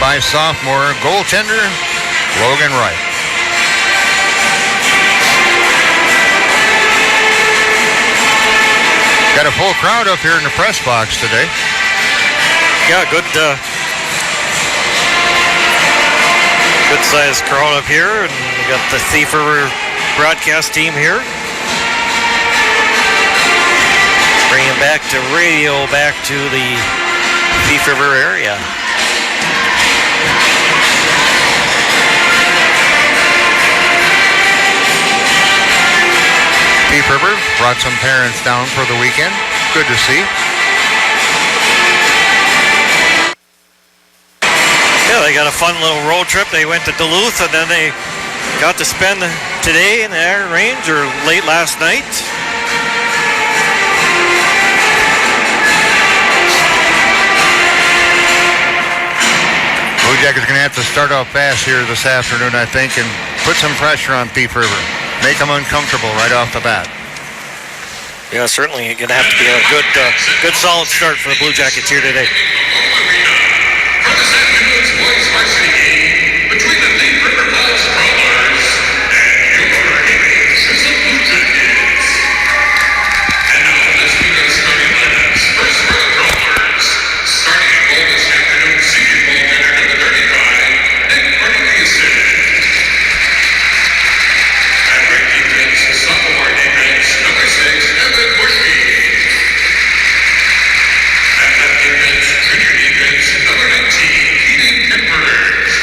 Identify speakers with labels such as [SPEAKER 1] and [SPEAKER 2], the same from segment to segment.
[SPEAKER 1] by sophomore goaltender Logan Wright. Got a full crowd up here in the press box today.
[SPEAKER 2] Yeah, good sized crowd up here, and we got the Thief River broadcast team here. Bringing back to radio, back to the Thief River area.
[SPEAKER 1] Thief River brought some parents down for the weekend. Good to see.
[SPEAKER 2] Yeah, they got a fun little road trip. They went to Duluth, and then they got to spend today in the Iron Range, or late last night.
[SPEAKER 1] Bluejackets are going to have to start off fast here this afternoon, I think, and put some pressure on Thief River. Make them uncomfortable right off the bat.
[SPEAKER 2] Yeah, certainly going to have to be a good solid start for the Blue Jackets here today.
[SPEAKER 3] For this afternoon's boys varsity game between the Thief River Falls Brawlers and your Hibbing Chisholm Blue Jackets. And now let's begin starting lineups. First for the Brawlers, starting at goal this afternoon, senior goaltender number 35, Nick Corneliuson. At right defense, sophomore defense, number 6, Evan Bushby. At left defense, junior defense, number 19, Keaton Kippers.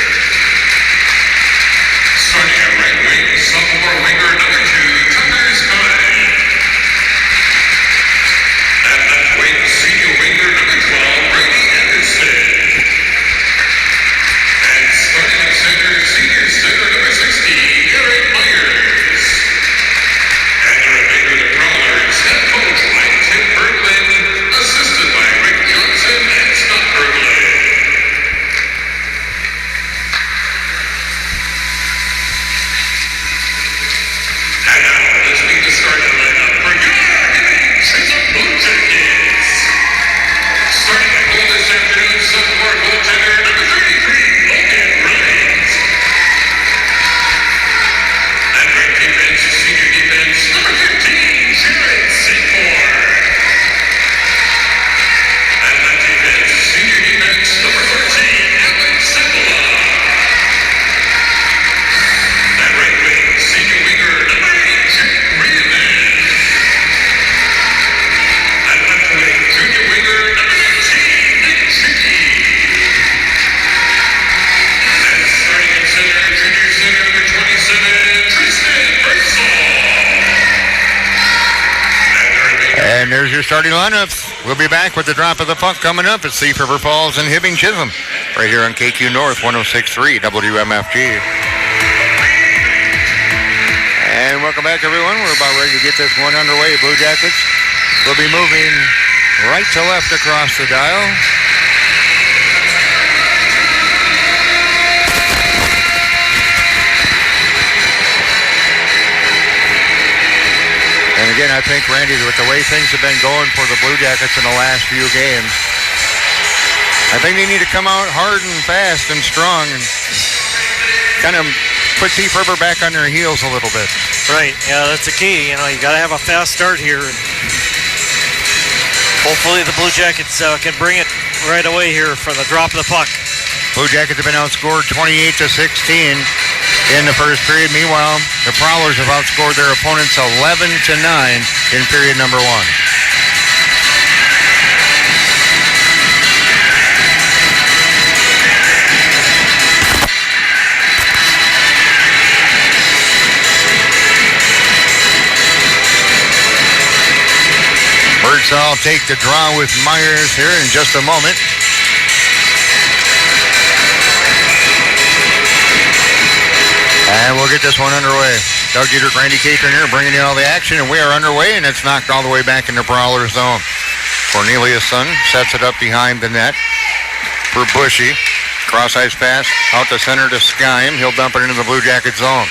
[SPEAKER 3] Starting at right wing, sophomore winger number 2, Tucker Stein. At left wing, senior winger number 12, Brady Anderson. And starting at center, senior center number 16, Eric Myers. And the remainder of the Prowlers, head coach by Tim Berglund, assisted by Rick Johnson and Scott Berglund. And now, let's meet the starting lineup for your Hibbing Chisholm Blue Jackets. Starting at goal this afternoon, sophomore goaltender number 33, Logan Wright. At right defense, senior defense, number 15, Jared Seymour. At left defense, senior defense, number 14, Alex Sekola. At right wing, senior winger, number 8, Jake Reardon. At left wing, junior winger, number 19, Nick Chicky. And starting at center, junior center, number 27, Tristan Bersall.
[SPEAKER 1] And there's your starting lineups. We'll be back with the drop of the puck coming up at Thief River Falls and Hibbing Chisholm, right here on KQ North 106.3 WMFG. And welcome back, everyone. We're about ready to get this one underway. Blue Jackets will be moving right to left across the dial. And again, I think, Randy, with the way things have been going for the Blue Jackets in the last few games, I think they need to come out hard and fast and strong and kind of put Thief River back on their heels a little bit.
[SPEAKER 2] Right, yeah, that's the key. You know, you got to have a fast start here. Hopefully the Blue Jackets can bring it right away here for the drop of the puck.
[SPEAKER 1] Blue Jackets have been outscored 28-16 in the first period. Meanwhile, the Prowlers have outscored their opponents 11-9 in period number 1. Birdsall will take the draw with Myers here in just a moment. And we'll get this one underway. Doug Dietrich, Randy Catron here bringing you all the action, and we are underway, and it's knocked all the way back into Prowler zone. Corneliuson sets it up behind the net for Bushy. Cross-ice pass out to center to Skyme. He'll dump it into the Blue Jacket zone.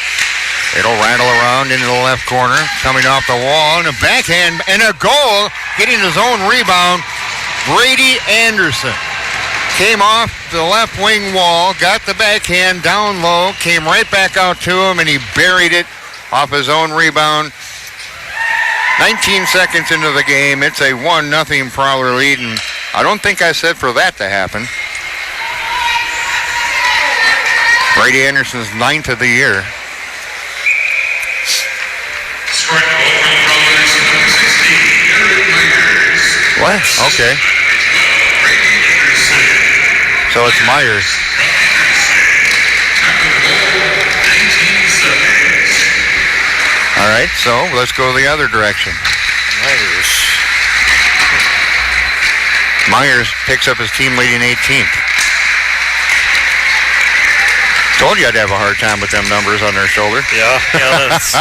[SPEAKER 1] It'll rattle around into the left corner, coming off the wall, and a backhand, and a goal, getting his own rebound, Brady Anderson. Came off the left wing wall, got the backhand down low, came right back out to him, and he buried it off his own rebound. 19 seconds into the game, it's a 1-0 Prowler lead, and I don't think I said for that to happen. Brady Anderson's 9th of the year.
[SPEAKER 3] Strike ball from Prowlers, number 16, Eric Myers.
[SPEAKER 1] What? Okay.
[SPEAKER 3] Brady Anderson.
[SPEAKER 1] So it's Myers.
[SPEAKER 3] Time of the ball, 19 seconds.
[SPEAKER 1] All right, so let's go the other direction. Myers picks up his team leading 18th. Told you I'd have a hard time with them numbers on their shoulder.
[SPEAKER 2] Yeah, that's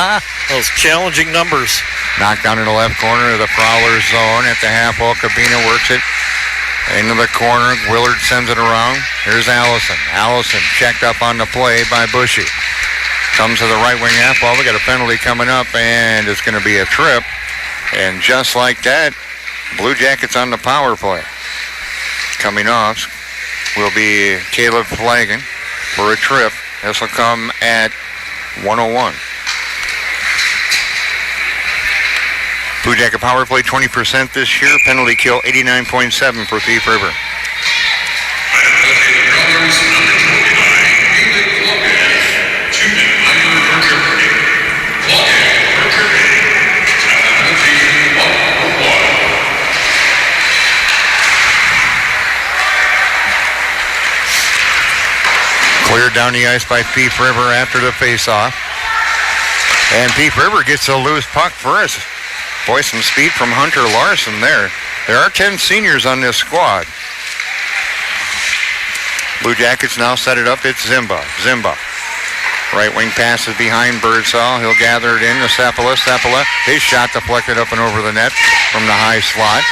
[SPEAKER 2] those challenging numbers.
[SPEAKER 1] Knocked down in the left corner of the Prowler zone at the half wall. Cabina works it into the corner. Willard sends it around. Here's Allison. Allison checked up on the play by Bushy. Comes to the right wing half wall. We got a penalty coming up, and it's going to be a trip. And just like that, Blue Jackets on the power play. Coming off will be Caleb Flanagan for a trip. This will come at 1:01. Blue Jacket power play 20% this year. Penalty kill 89.7 for Thief River.
[SPEAKER 3] Prowlers, number 29, David Logan. 2-minute timer for tripping. Logan for tripping. Penalty 1-1.
[SPEAKER 1] Cleared down the ice by Thief River after the faceoff. And Thief River gets a loose puck first. Boy, some speed from Hunter Larson there. There are 10 seniors on this squad. Blue Jackets now set it up. It's Zimba. Right wing passes behind Birdsall. He'll gather it in to Seppala. His shot deflected up and over the net from the high slot.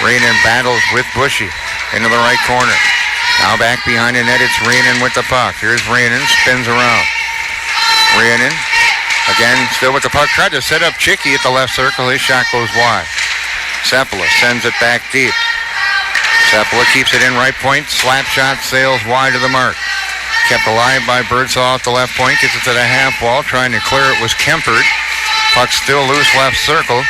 [SPEAKER 1] Reenan battles with Bushy into the right corner. Now back behind the net, it's Reenan with the puck. Here's Reenan, spins around. Reenan, again, still with the puck. Tried to set up Chicky at the left circle. His shot goes wide. Seppala sends it back deep. Seppala keeps it in right point. Slap shot sails wide of the mark. Kept alive by Birdsall at the left point. Gets it to the half wall. Trying to clear it was Kempert. Puck still loose left circle.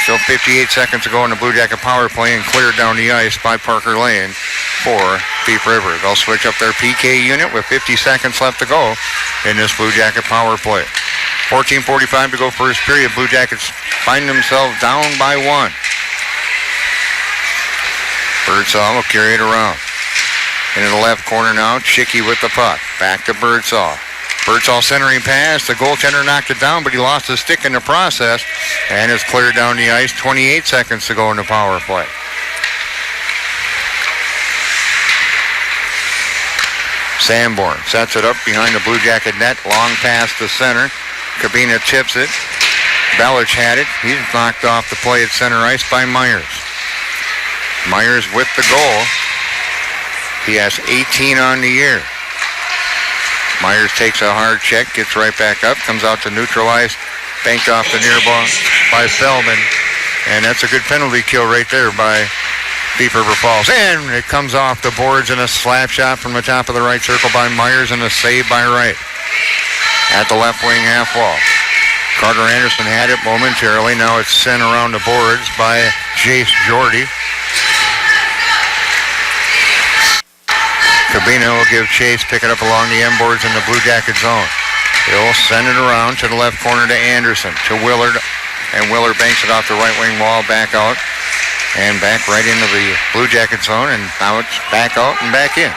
[SPEAKER 1] Still 58 seconds to go in the Blue Jacket power play, and cleared down the ice by Parker Lane for Thief River. They'll switch up their PK unit with 50 seconds left to go in this Blue Jacket power play. 14:45 to go first period. Blue Jackets find themselves down by 1. Birdsall will carry it around. Into the left corner now, Chicky with the puck. Back to Birdsall. Birdsall centering pass. The goaltender knocked it down, but he lost his stick in the process, and it's cleared down the ice. 28 seconds to go in the power play. Sanborn sets it up behind the Blue Jacket net. Long pass to center. Cabina tips it. Belich had it. He's knocked off the play at center ice by Myers. Myers with the goal. He has 18 on the year. Myers takes a hard check, gets right back up, comes out to neutralize, banked off the near ball by Feldman. And that's a good penalty kill right there by Thief River Falls. And it comes off the boards in a slap shot from the top of the right circle by Myers, and a save by Wright. At the left wing half wall. Carter Anderson had it momentarily. Now it's sent around the boards by Jace Jordy. Cabina will give chase, pick it up along the end boards in the Blue Jacket zone. He'll send it around to the left corner to Anderson, to Willard, and Willard banks it off the right wing wall, back out, and back right into the Blue Jacket zone, and now it's back out and back in.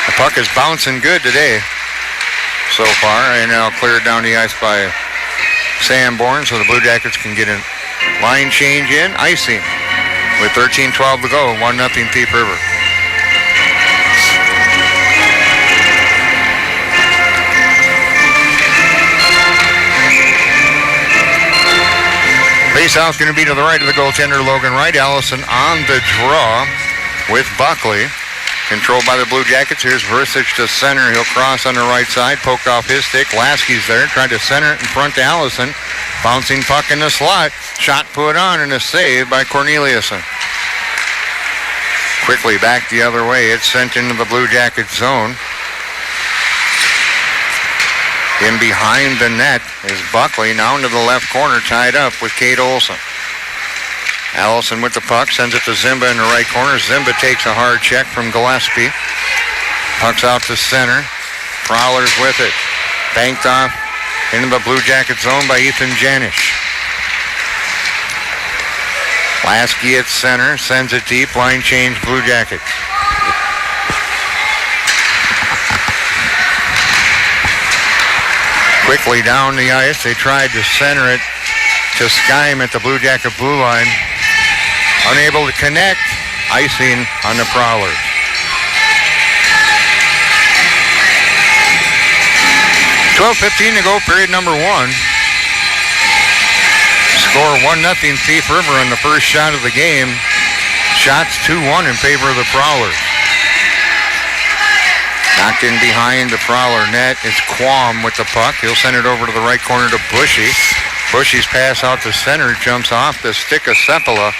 [SPEAKER 1] The puck is bouncing good today so far, and now cleared down the ice by Sanborn, so the Blue Jackets can get a line change in, icing, with 13:12 to go, 1-0 Thief River. Face-off going to be to the right of the goaltender, Logan Wright. Allison on the draw with Buckley. Controlled by the Blue Jackets. Here's Versich to center. He'll cross on the right side. Poked off his stick. Lasky's there. Tried to center it in front to Allison. Bouncing puck in the slot. Shot put on and a save by Corneliuson. Quickly back the other way. It's sent into the Blue Jackets zone. In behind the net is Buckley, now into the left corner, tied up with Kate Olson. Allison with the puck, sends it to Zimba in the right corner. Zimba takes a hard check from Gillespie. Puck's out to center. Prowlers with it. Banked off into the Blue Jacket zone by Ethan Janish. Lasky at center, sends it deep, line change, Blue Jackets. Quickly down the ice, they tried to center it to Skyme at the Blue Jacket blue line. Unable to connect, icing on the Prowlers. .12:15 to go, period number 1. Score 1-0 Thief River on the first shot of the game. Shots 2-1 in favor of the Prowlers. Knocked in behind the Prowler net. It's Quam with the puck. He'll send it over to the right corner to Bushy. Bushy's pass out to center jumps off the stick of Sepala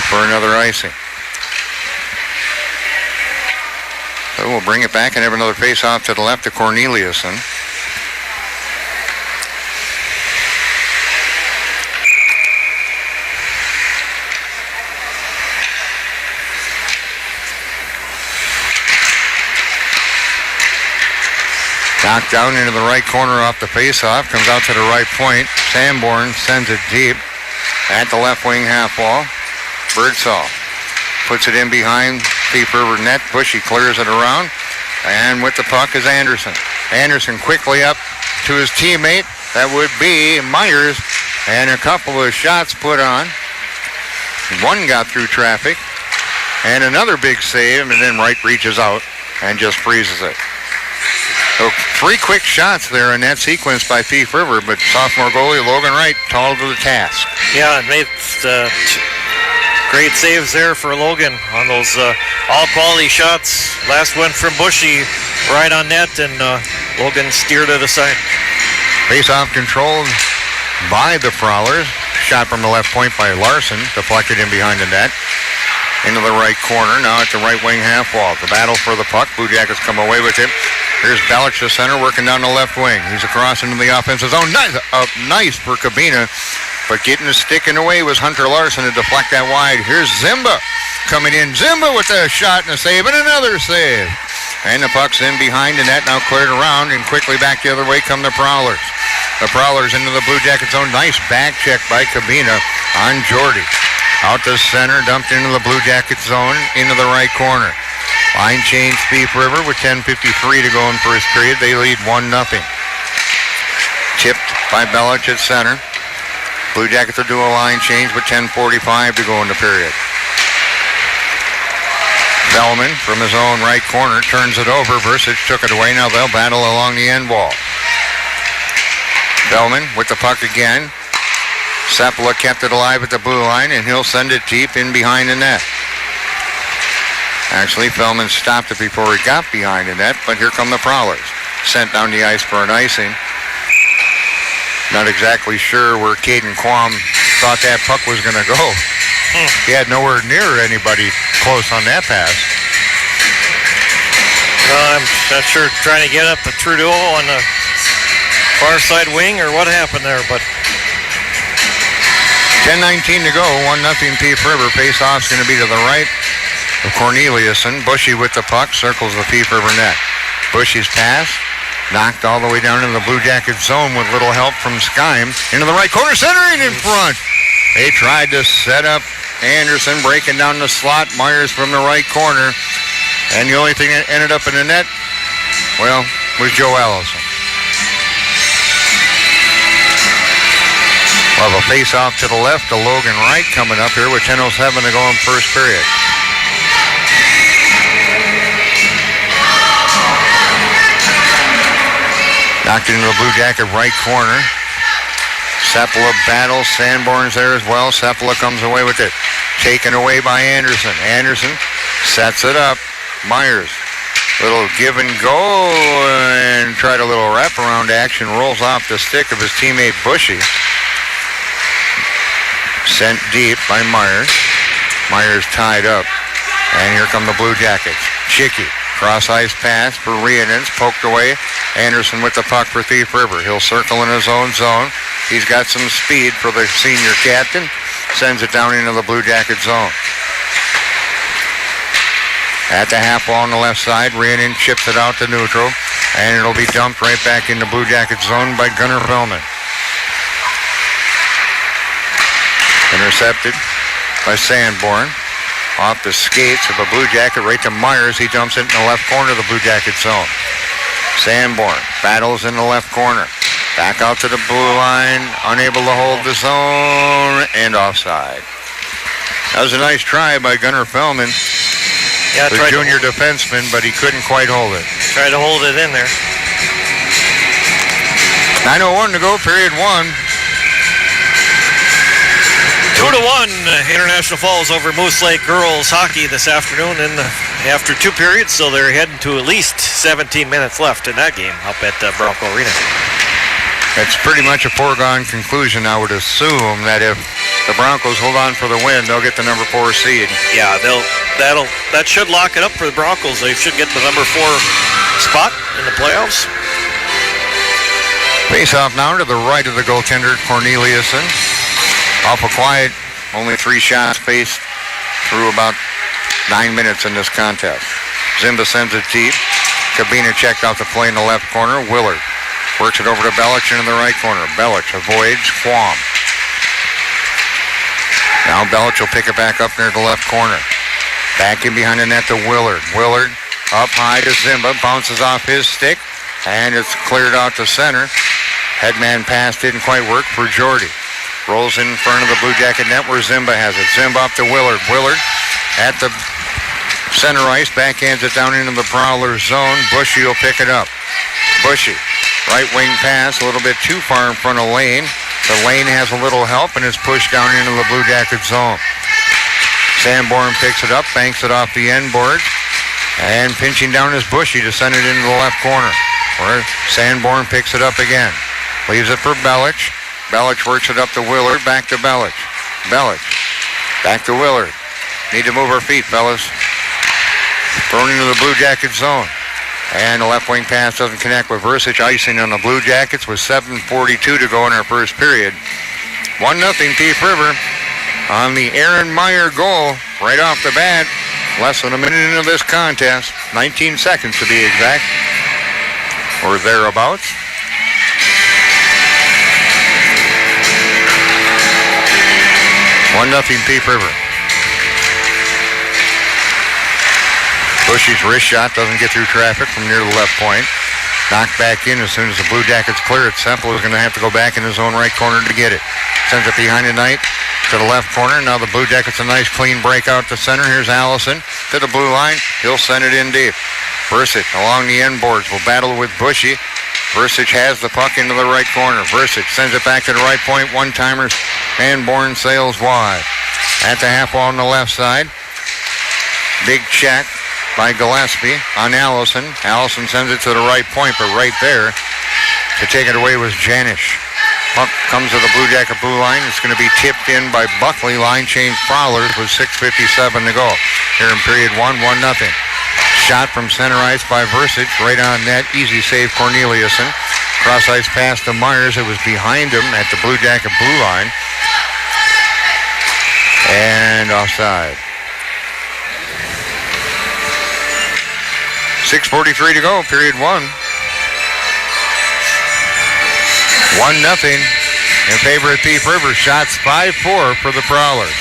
[SPEAKER 1] for another icing. So we'll bring it back and have another face-off to the left to Corneliuson. Knocked down into the right corner off the faceoff. Comes out to the right point. Sanborn sends it deep at the left wing half wall. Birdsall puts it in behind Thief River net. Bushy clears it around. And with the puck is Anderson. Anderson quickly up to his teammate. That would be Myers. And a couple of shots put on. One got through traffic. And another big save. And then Wright reaches out and just freezes it. So 3 quick shots there in that sequence by Thief River, but sophomore goalie Logan Wright tall to the task.
[SPEAKER 2] Yeah, and made great saves there for Logan on those all-quality shots. Last one from Bushy right on net, and Logan steered it aside.
[SPEAKER 1] Face-off controlled by the Prowlers. Shot from the left point by Larson, deflected in behind the net. Into the right corner, now at the right wing half wall. The battle for the puck. Blue Jackets come away with it. Here's Belich, the center, working down the left wing. He's across into the offensive zone. Nice for Cabina, but getting the stick in the way was Hunter Larson to deflect that wide. Here's Zimba coming in. Zimba with a shot and a save, and another save. And the puck's in behind the net, now cleared around, and quickly back the other way come the Prowlers. The Prowlers into the Blue Jacket zone. Nice back check by Cabina on Jordy. Out to center, dumped into the Blue Jacket zone, into the right corner. Line change, Thief River with 10:53 to go in first period. They lead 1-0. Tipped by Belich at center. Blue Jackets will do a line change with 10:45 to go in the period. Bellman from his own right corner turns it over. Versich took it away. Now they'll battle along the end wall. Bellman with the puck again. Sepala kept it alive at the blue line, and he'll send it deep in behind the net. Actually, Fellman stopped it before he got behind the net, but here come the Prowlers. Sent down the ice for an icing. Not exactly sure where Caden Quam thought that puck was going to go. He had nowhere near anybody close on that pass.
[SPEAKER 2] I'm not sure, trying to get up to Trudeau on the far side wing or what happened there, but
[SPEAKER 1] 10:19 to go, 1-0 Thief River. Face-off's going to be to the right of Corneliuson. Bushy with the puck, circles the Thief River net. Bushy's pass, knocked all the way down into the Blue Jacket zone with little help from Skyme. Into the right corner, centering in front. They tried to set up Anderson, breaking down the slot. Myers from the right corner. And the only thing that ended up in the net, well, was Joe Allison. We'll have a face-off to the left to Logan Wright coming up here with 10:07 to go in first period. Knocked into the Blue Jacket right corner. Sepala battles. Sanborn's there as well. Sepala comes away with it. Taken away by Anderson. Anderson sets it up. Myers. Little give and go and tried a little wraparound action. Rolls off the stick of his teammate Bushy. Sent deep by Myers. Myers tied up. And here come the Blue Jackets. Chicky, cross-ice pass for Rianens, poked away. Anderson with the puck for Thief River. He'll circle in his own zone. He's got some speed for the senior captain. Sends it down into the Blue Jacket zone. At the half wall on the left side, Rianen chips it out to neutral, and it'll be dumped right back into Blue Jacket zone by Gunnar Feldman. Intercepted by Sanborn. Off the skates of a Blue Jacket right to Myers. He dumps it in the left corner of the Blue Jacket zone. Sanborn battles in the left corner. Back out to the blue line. Unable to hold the zone and offside. That was a nice try by Gunnar Feldman, the junior defenseman, but he couldn't quite hold it.
[SPEAKER 2] Tried to hold it in there.
[SPEAKER 1] 9:01 to go, period one.
[SPEAKER 2] 2-1, International Falls over Moose Lake girls hockey this afternoon after 2 periods, so they're heading to at least 17 minutes left in that game up at Bronco Arena.
[SPEAKER 1] It's pretty much a foregone conclusion, I would assume, that if the Broncos hold on for the win, they'll get the number 4 seed.
[SPEAKER 2] Yeah, that should lock it up for the Broncos. They should get the number 4 spot in the playoffs.
[SPEAKER 1] Face off now to the right of the goaltender, Corneliuson. Awful quiet, only 3 shots faced through about 9 minutes in this contest. Zimba sends it deep. Kabina checked out the play in the left corner. Willard works it over to Belich in the right corner. Belich avoids Quam. Now Belich will pick it back up near the left corner. Back in behind the net to Willard. Willard up high to Zimba, bounces off his stick, and it's cleared out to center. Headman pass didn't quite work for Jordy. Rolls in front of the Blue Jacket net where Zimba has it. Zimba up to Willard. Willard at the center ice. Backhands it down into the Prowler zone. Bushy will pick it up. Bushy. Right wing pass. A little bit too far in front of Lane. The Lane has a little help and is pushed down into the Blue Jacket zone. Sanborn picks it up. Banks it off the end boards. And pinching down is Bushy to send it into the left corner, where Sanborn picks it up again. Leaves it for Belich. Belich works it up to Willard, back to Belich. Belich, back to Willard. Need to move our feet, fellas. Thrown into the Blue Jacket zone. And the left wing pass doesn't connect with Versich. Icing on the Blue Jackets with 7:42 to go in our first period. 1-0 Thief River on the Aaron Meyer goal right off the bat. Less than a minute into this contest. 19 seconds to be exact. Or thereabouts. 1-0 Thief River. Bushy's wrist shot doesn't get through traffic from near the left point. Knocked back in as soon as the Blue Jackets clear it. Semple is going to have to go back in his own right corner to get it. Sends it behind the net to the left corner. Now the Blue Jackets a nice clean break out to center. Here's Allison to the blue line. He'll send it in deep. Versich along the end boards will battle with Bushy. Versich has the puck into the right corner. Versich sends it back to the right point. One-timers. Sanborn sails wide. At the half wall on the left side. Big check by Gillespie on Allison. Allison sends it to the right point, but right there to take it away was Janish. Puck comes to the Blue Jacket blue line. It's going to be tipped in by Buckley. Line change Prowlers with 6:57 to go. Here in period 1, 1-0. Shot from center ice by Versich, right on net. Easy save Corneliuson. Cross ice pass to Myers. It was behind him at the Blue Jacket blue line. And offside. 6:43 to go, period 1. 1-0 in favor of Thief River. Shots 5-4 for the Prowlers.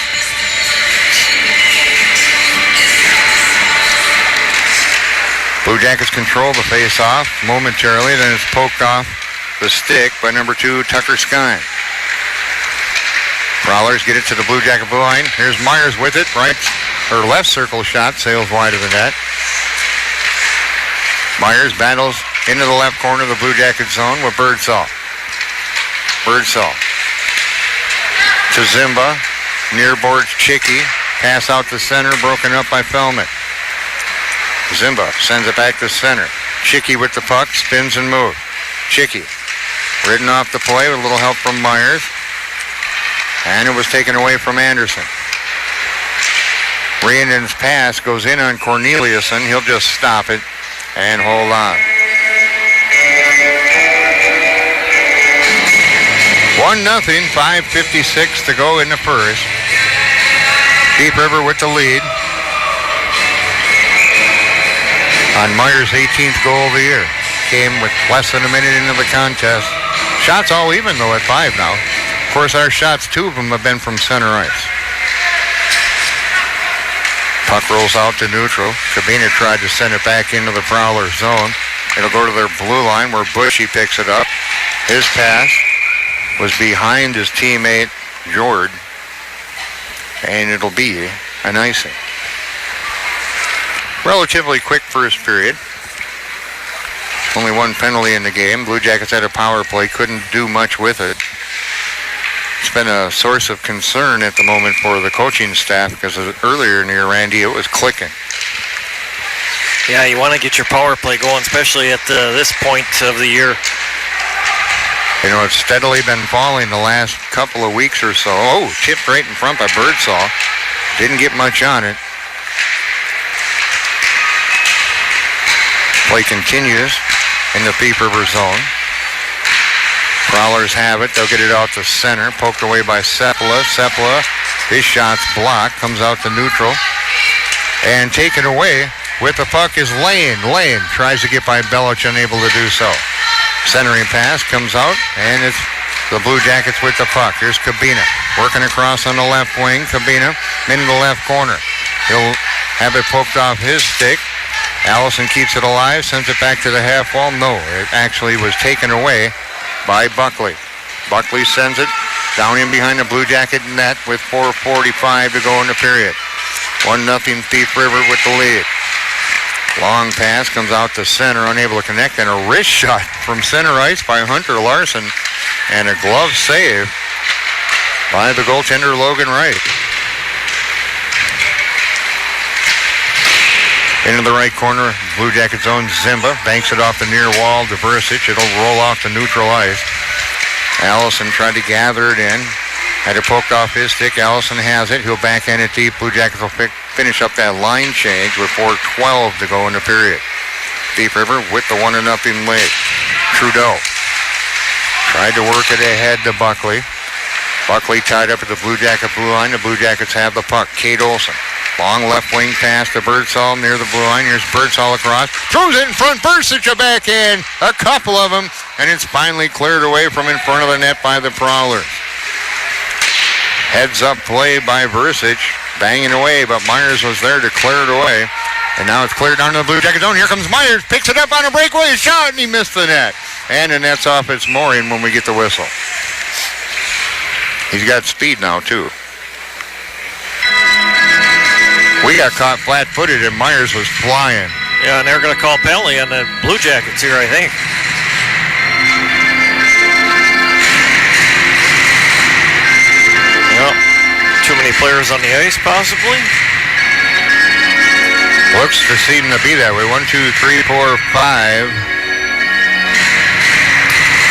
[SPEAKER 1] Blue Jackets control the face-off momentarily, then it's poked off the stick by number 2, Tucker Skine. Prowlers get it to the Blue Jacket blue line. Here's Myers with it, right, or left circle shot, sails wide of the net. Myers battles into the left corner of the Blue Jacket zone with Birdsall. Birdsall to Zimba, near boards Chicky, pass out to center, broken up by Feldman. Zimba sends it back to center. Chicky with the puck, spins and moves. Chicky ridden off the play with a little help from Myers. And it was taken away from Anderson. Randon's pass goes in on Corneliuson. He'll just stop it and hold on. 1-0, 5:56 to go in the first. Thief River with the lead on Myers' 18th goal of the year. Came with less than a minute into the contest. Shots all even though at 5 now. Of course, our shots, 2 of them have been from center ice. Puck rolls out to neutral. Cabina tried to send it back into the Prowler zone. It'll go to their blue line where Bushy picks it up. His pass was behind his teammate, Jord. And it'll be an icing. Relatively quick first period. Only one penalty in the game. Blue Jackets had a power play, couldn't do much with it. It's been a source of concern at the moment for the coaching staff because earlier in the year, Randy, it was clicking.
[SPEAKER 2] Yeah, you want to get your power play going, especially at this point of the year.
[SPEAKER 1] You know, it's steadily been falling the last couple of weeks or so. Oh, tipped right in front by Birdsall. Didn't get much on it. Play continues in the Thief River zone. Prowlers have it. They'll get it out to center. Poked away by Sepala. Sepala, his shot's blocked. Comes out to neutral. And taken away with the puck is Lane. Lane tries to get by Belich, unable to do so. Centering pass comes out, and it's the Blue Jackets with the puck. Here's Cabina working across on the left wing. Cabina into the left corner. He'll have it poked off his stick. Allison keeps it alive, sends it back to the half wall. No, it actually was taken away by Buckley. Buckley sends it down in behind the Blue Jacket net with 4:45 to go in the period. 1-0 Thief River with the lead. Long pass comes out to center, unable to connect, and a wrist shot from center ice by Hunter Larson, and a glove save by the goaltender Logan Wright. Into the right corner, Blue Jacket zone, Zimba banks it off the near wall to Versich. It'll roll off the neutral ice. Allison tried to gather it in. Had it poked off his stick. Allison has it. He'll backhand it deep. Blue Jackets will finish up that line change with 4:12 to go in the period. Thief River with the 1-0 lead. Trudeau tried to work it ahead to Buckley. Buckley tied up at the Blue Jacket blue line. The Blue Jackets have the puck. Kate Olsen. Long left wing pass to Birdsall near the blue line. Here's Birdsall across. Throws it in front. Versich a backhand. A couple of them. And it's finally cleared away from in front of the net by the Prowlers. Heads up play by Versich. Banging away, but Myers was there to clear it away. And now it's cleared down to the Blue Jacket zone. Here comes Myers. Picks it up on a breakaway shot, and he missed the net. And the net's off its mooring when we get the whistle. He's got speed now, too. We got caught flat-footed, and Myers was flying.
[SPEAKER 2] Yeah, and they're going to call penalty on the Blue Jackets here, I think. Yep. Too many players on the ice, possibly.
[SPEAKER 1] Looks to seem to be that way. 1, 2, 3, 4, 5.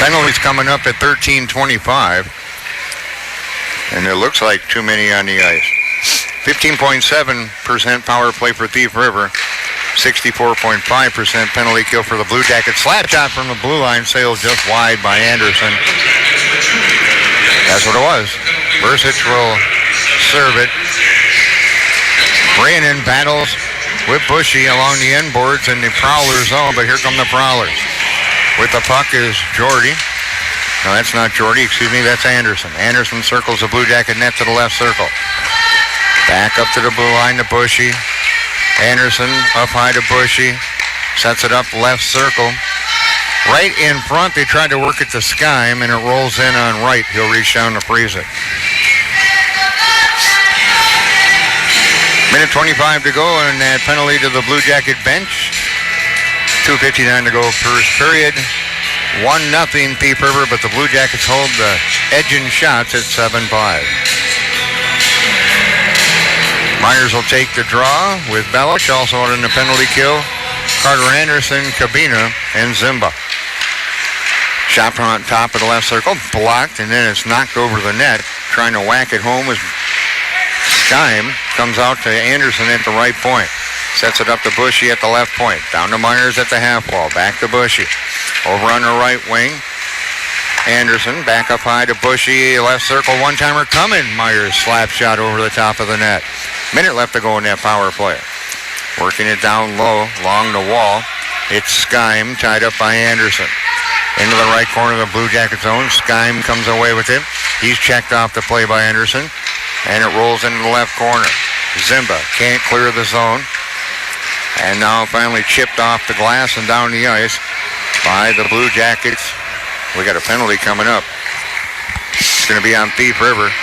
[SPEAKER 1] Penalties coming up at 13:25. And it looks like too many on the ice. 15.7% power play for Thief River. 64.5% penalty kill for the Blue Jackets. Slap shot from the blue line sailed just wide by Anderson. That's what it was. Versich will serve it. Brandon battles with Bushy along the end boards in the Prowler zone, but here come the Prowlers. With the puck is Jordy. No, that's not Jordy, excuse me, that's Anderson. Anderson circles the Blue Jacket net to the left circle. Back up to the blue line to Bushy. Anderson up high to Bushy. Sets it up left circle. Right in front, they tried to work it to Skyme, and it rolls in on Wright. He'll reach down to freeze it. Minute 25 to go, and that penalty to the Blue Jacket bench. 2:59 to go first period. 1-0 Thief River, but the Blue Jackets hold the edging shots at 7-5. Myers will take the draw with Belich, also on the penalty kill. Carter Anderson, Cabina, and Zimba. Shot from on top of the left circle, blocked, and then it's knocked over the net. Trying to whack it home is Skyme comes out to Anderson at the right point. Sets it up to Bushy at the left point. Down to Myers at the half wall. Back to Bushy. Over on the right wing. Anderson back up high to Bushy. Left circle one-timer coming. Myers slap shot over the top of the net. Minute left to go in that power play. Working it down low along the wall. It's Skyme tied up by Anderson. Into the right corner of the Blue Jacket zone. Skyme comes away with it. He's checked off the play by Anderson. And it rolls into the left corner. Zimba can't clear the zone. And now finally chipped off the glass and down the ice by the Blue Jackets. We got a penalty coming up. It's going to be on Thief River.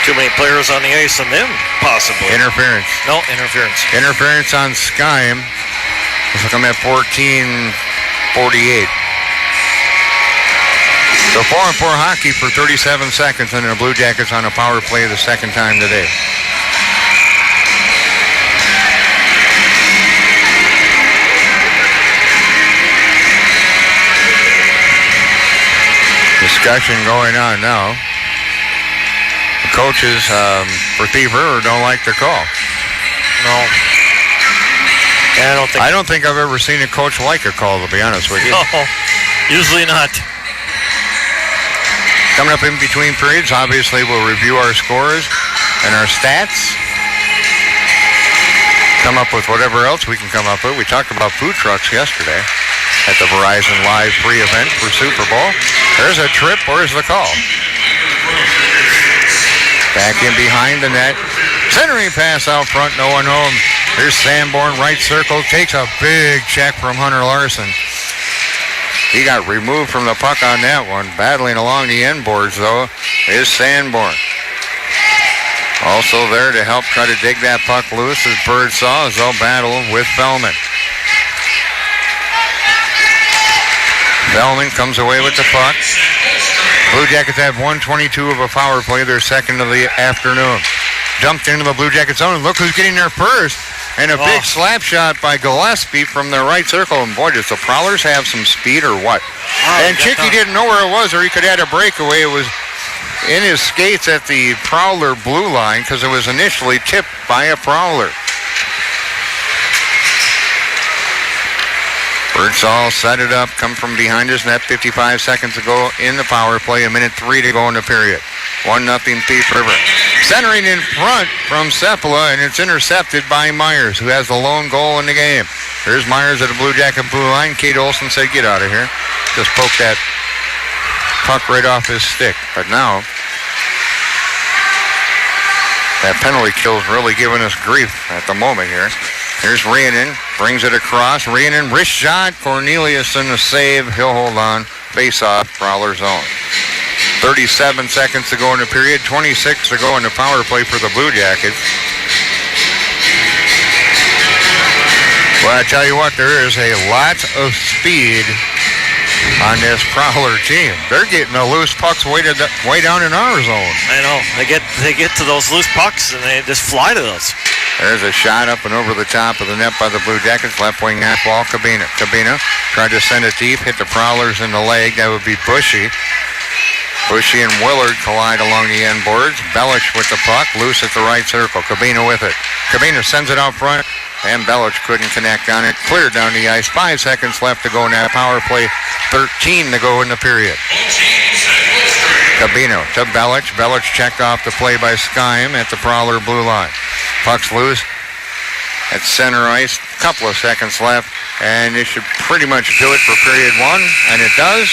[SPEAKER 2] Too many players on the ice on them, possibly.
[SPEAKER 1] Interference.
[SPEAKER 2] No, interference.
[SPEAKER 1] Interference on Skyme. This will come at 14:48. So 4-on-4 hockey for 37 seconds, and the Blue Jackets on a power play the second time today. Discussion going on now. The coaches for Thief River don't like the call.
[SPEAKER 2] No. Yeah,
[SPEAKER 1] I don't think I've ever seen a coach like a call, to be honest with you.
[SPEAKER 2] No, usually not.
[SPEAKER 1] Coming up in between periods, obviously we'll review our scores and our stats. Come up with whatever else we can come up with. We talked about food trucks yesterday at the Verizon Live free event for Super Bowl. There's a trip. Where's the call? Back in behind the net. Centering pass out front. No one home. Here's Sanborn. Right circle. Takes a big check from Hunter Larson. He got removed from the puck on that one. Battling along the end boards, though, is Sanborn. Also there to help try to dig that puck loose is Birdsall as they'll battle with Fellman. Fellman comes away with the puck. Blue Jackets have 1:22 of a power play, their second of the afternoon. Dumped into the Blue Jacket zone. Look who's getting there first. And a big slap shot by Gillespie from the right circle. And boy, does the Prowlers have some speed or what? And Chicky didn't know where it was, or he could have had a breakaway. It was in his skates at the Prowler blue line because it was initially tipped by a Prowler. Birdsall set it up, come from behind his net 55 seconds ago in the power play, 1:03 to go in the period. 1-0 Thief River. Centering in front from Cephala, and it's intercepted by Myers, who has the lone goal in the game. There's Myers at the Blue Jacket blue line. Kate Olsen said, get out of here. Just poked that puck right off his stick. But now, that penalty kill's really giving us grief at the moment here. Here's Rhiannon, brings it across. Rhiannon, wrist shot. Corneliuson, a save. He'll hold on. Face off, Prowler zone. 37 seconds to go in the period. 26 to go in the power play for the Blue Jackets. Well, I tell you what, there is a lot of speed on this Prowler team. They're getting the loose pucks way down in our zone.
[SPEAKER 2] I know. They get to those loose pucks and they just fly to those.
[SPEAKER 1] There's a shot up and over the top of the net by the Blue Jackets. Left wing half ball, Cabina. Cabina tried to send it deep, hit the Prowlers in the leg. That would be Bushy. Bushy and Willard collide along the end boards. Belich with the puck, loose at the right circle. Cabina with it. Cabina sends it out front, and Belich couldn't connect on it. Cleared down the ice. 5 seconds left to go in that power play. 13 to go in the period. Cabino to Belich. Belich checked off the play by Skyme at the Prowler blue line. Puck's loose at center ice. Couple of seconds left, and it should pretty much do it for period one, and it does.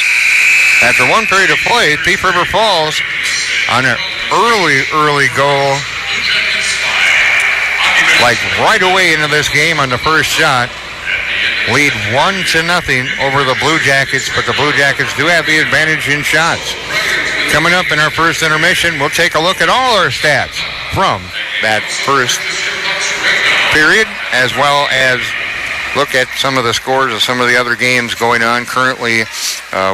[SPEAKER 1] After one period of play, Thief River Falls on an early goal, like right away into this game on the first shot. Lead 1-0 over the Blue Jackets, but the Blue Jackets do have the advantage in shots. Coming up in our first intermission, we'll take a look at all our stats from that first period, as well as look at some of the scores of some of the other games going on. Currently,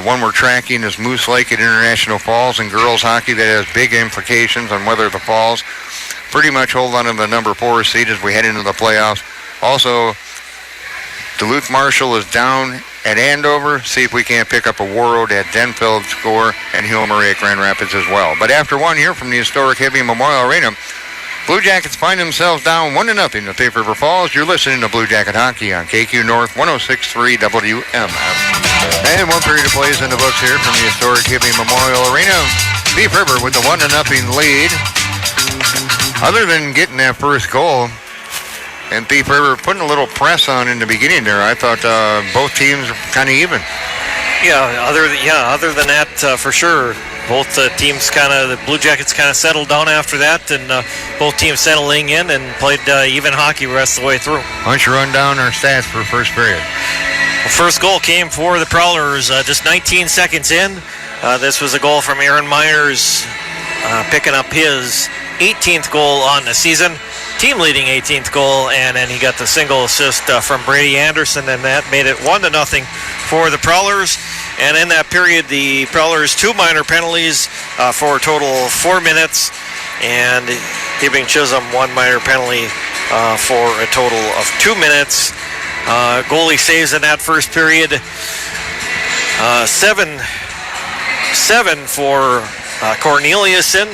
[SPEAKER 1] one we're tracking is Moose Lake at International Falls in girls hockey. That has big implications on whether the Falls pretty much hold on to the number 4 seed as we head into the playoffs. Also, Duluth Marshall is down at Andover. See if we can't pick up a Warroad at Denfeld score, and Hill Murray at Grand Rapids as well. But after one here from the historic Hibbing Memorial Arena, Blue Jackets find themselves down 1-0 at Thief River Falls. You're listening to Blue Jacket Hockey on KQ North 106.3 WMF. And one period of plays in the books here from the historic Hibbing Memorial Arena. Thief River with the 1-0 lead. Other than getting that first goal, and Thief River putting a little press on in the beginning there, I thought both teams were kind of even.
[SPEAKER 2] Other than that, for sure. Both teams the Blue Jackets kind of settled down after that, and both teams settling in and played even hockey the rest of the way through.
[SPEAKER 1] Why don't you run down our stats for first period?
[SPEAKER 2] The first goal came for the Prowlers just 19 seconds in. This was a goal from Aaron Myers, picking up his 18th goal on the season, team-leading 18th goal, and then he got the single assist from Brady Anderson, and that made it 1-0 for the Prowlers. And in that period, the Prowlers 2 minor penalties for a total of 4 minutes, and Hibbing Chisholm 1 minor penalty for a total of 2 minutes. Goalie saves in that first period, 7 for Corneliuson,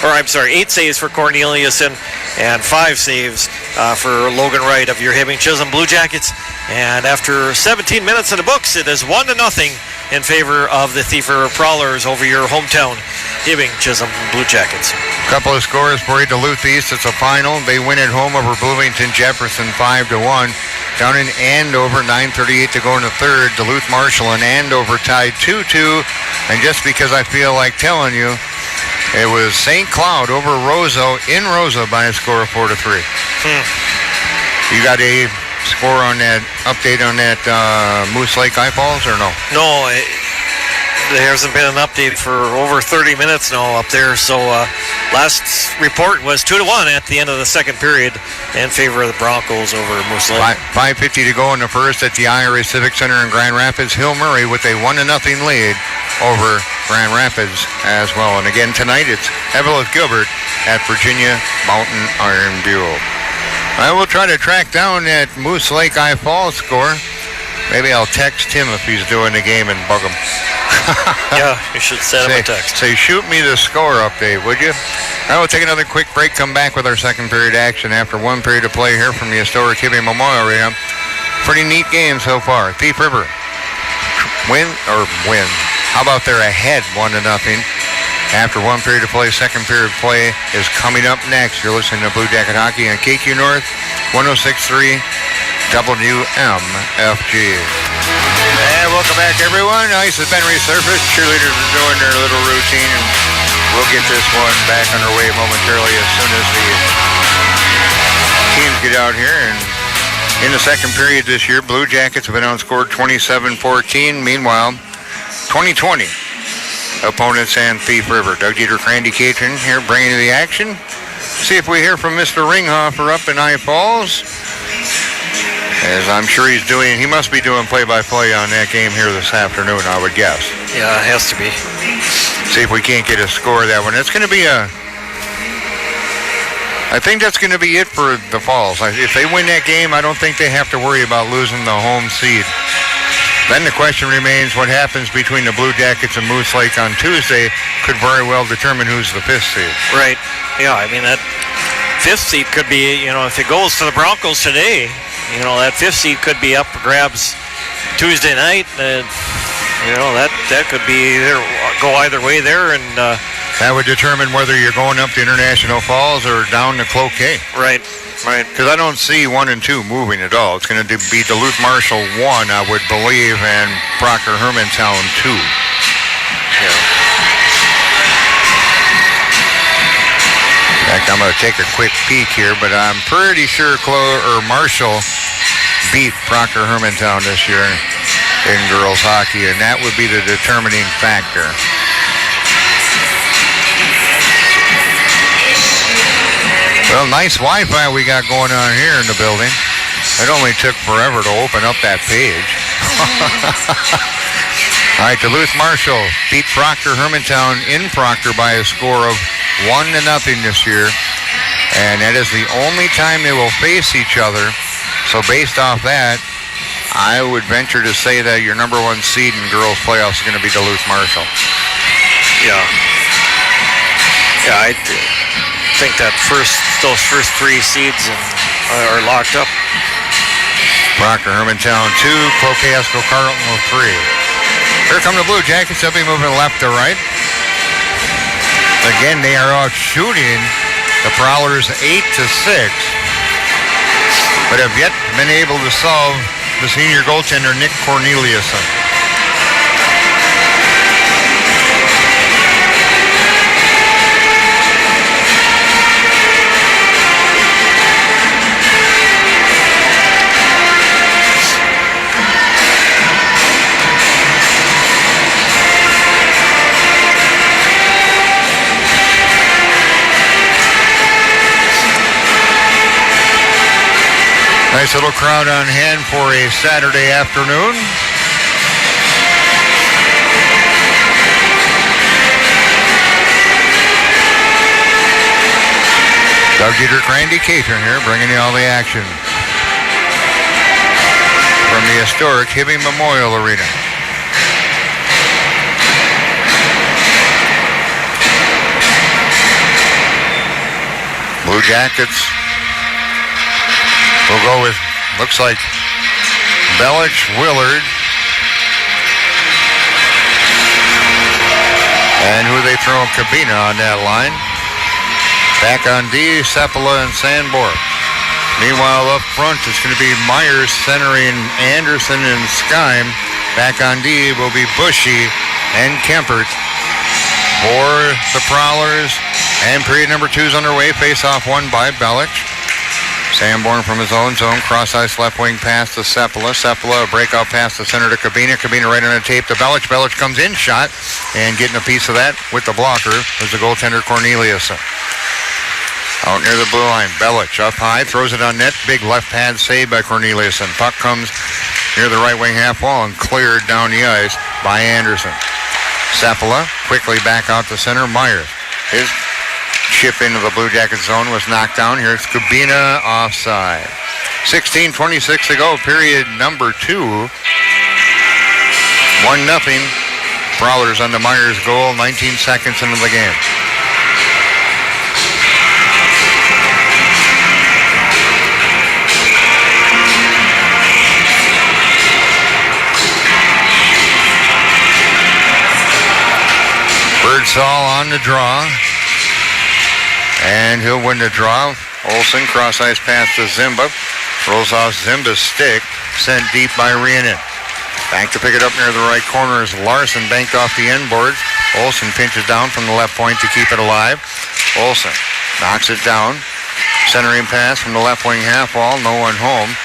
[SPEAKER 2] 8 saves for Corneliuson, and 5 saves for Logan Wright of your Hibbing Chisholm Blue Jackets. And after 17 minutes in the books, it is 1-0 in favor of the Thief River Prowlers over your hometown Hibbing Chisholm Blue Jackets.
[SPEAKER 1] Couple of scores for Duluth East. It's a final. They win at home over Bloomington Jefferson 5-1. Down in Andover, 9:38 to go in the third. Duluth Marshall and Andover tied 2-2. And just because I feel like telling you, it was St. Cloud over Roseau in Roseau by a score of 4-3. You got a score on that, update on that Moose Lake High Falls or no?
[SPEAKER 2] No, there hasn't been an update for over 30 minutes now up there. So last report was 2-1 at the end of the second period in favor of the Broncos over Moose Lake.
[SPEAKER 1] 5:50 to go in the first at the IRA Civic Center in Grand Rapids. Hill Murray with a 1-0 lead over Grand Rapids as well. And again tonight it's Evelyn Gilbert at Virginia Mountain Iron Buell. I will try to track down that Moose Lake High Falls score. Maybe I'll text him if he's doing the game and bug him.
[SPEAKER 2] Yeah, you should send him a text.
[SPEAKER 1] Say, shoot me the score update, would you? I will take another quick break, come back with our second period action after one period of play here from the historic Hibbing Memorial Arena. Pretty neat game so far. Thief River win. How about they're ahead 1-0 after one period of play? Second period of play is coming up next. You're listening to Blue Jacket Hockey on KQ North 106.3 WMFG. And welcome back, everyone. Ice has been resurfaced. Cheerleaders are doing their little routine, and we'll get this one back underway momentarily as soon as the teams get out here. And in the second period this year, Blue Jackets have been outscored 27-14. Meanwhile, 2020 opponents and Thief River. Doug Dieter, Randy Catron here bringing you the action. See if we hear from Mr. Ringhofer up in High Falls. As I'm sure he must be doing play-by-play on that game here this afternoon, I would guess.
[SPEAKER 2] Yeah, it has to be.
[SPEAKER 1] See if we can't get a score of that one. It's going to be I think that's going to be it for the Falls. If they win that game, I don't think they have to worry about losing the home seed. Then the question remains, what happens between the Blue Jackets and Moose Lake on Tuesday could very well determine who's the fifth seed.
[SPEAKER 2] Right. Yeah, I mean, that fifth seed could be, if it goes to the Broncos today, that fifth seed could be up for grabs Tuesday night. That could be go either way there. And
[SPEAKER 1] that would determine whether you're going up to International Falls or down to Cloquet.
[SPEAKER 2] Right.
[SPEAKER 1] Because I don't see 1 and 2 moving at all. It's going to be Duluth Marshall 1, I would believe, and Proctor Hermantown 2.
[SPEAKER 2] Yeah.
[SPEAKER 1] In fact, I'm going to take a quick peek here, but I'm pretty sure Marshall beat Proctor Hermantown this year in girls hockey, and that would be the determining factor. Well, nice Wi-Fi we got going on here in the building. It only took forever to open up that page. All right, Duluth Marshall beat Proctor Hermantown in Proctor by a score of 1-0 this year. And that is the only time they will face each other. So based off that, I would venture to say that your number one seed in girls playoffs is going to be Duluth Marshall.
[SPEAKER 2] Yeah. Yeah, think that those first 3 seeds are locked up.
[SPEAKER 1] Proctor, Hermantown 2, Cloquet-Esco Carlton with 3. Here come the Blue Jackets. They'll be moving left to right. Again, they are out shooting the Prowlers 8-6, but have yet been able to solve the senior goaltender Nick Corneliuson. Nice little crowd on hand for a Saturday afternoon. Doug Dietrich, Randy Catron here, bringing you all the action from the historic Hibbing Memorial Arena. Blue Jackets will go with, looks like, Belich, Willard, and who they throw Cabina on that line. Back on D, Seppala and Sandborg. Meanwhile, up front, it's going to be Myers centering Anderson and Skyme. Back on D will be Bushy and Kempert for the Prowlers. And period number 2 is underway. Face-off won by Belich. Sanborn from his own zone, cross-ice left wing pass to Seppala. Seppala, a breakout pass to center to Cabina. Cabina right on the tape to Belich. Belich comes in, shot, and getting a piece of that with the blocker is the goaltender Corneliuson. Out near the blue line, Belich up high, throws it on net. Big left pad save by Corneliuson. Puck comes near the right wing half wall and cleared down the ice by Anderson. Seppala quickly back out to center. Myers. His chip into the Blue Jacket zone was knocked down. Here's Cabina offside. 16:26 to go, period number 2. 1-0. Prowlers on the Myers goal, 19 seconds into the game. Birdsall on the draw. And he'll win the draw. Olsen, cross-ice pass to Zimba. Rolls off Zimba's stick. Sent deep by Rhiannon. Back to pick it up near the right corner is Larson, banked off the end boards. Olsen pinches down from the left point to keep it alive. Olsen knocks it down. Centering pass from the left wing half wall. No one home.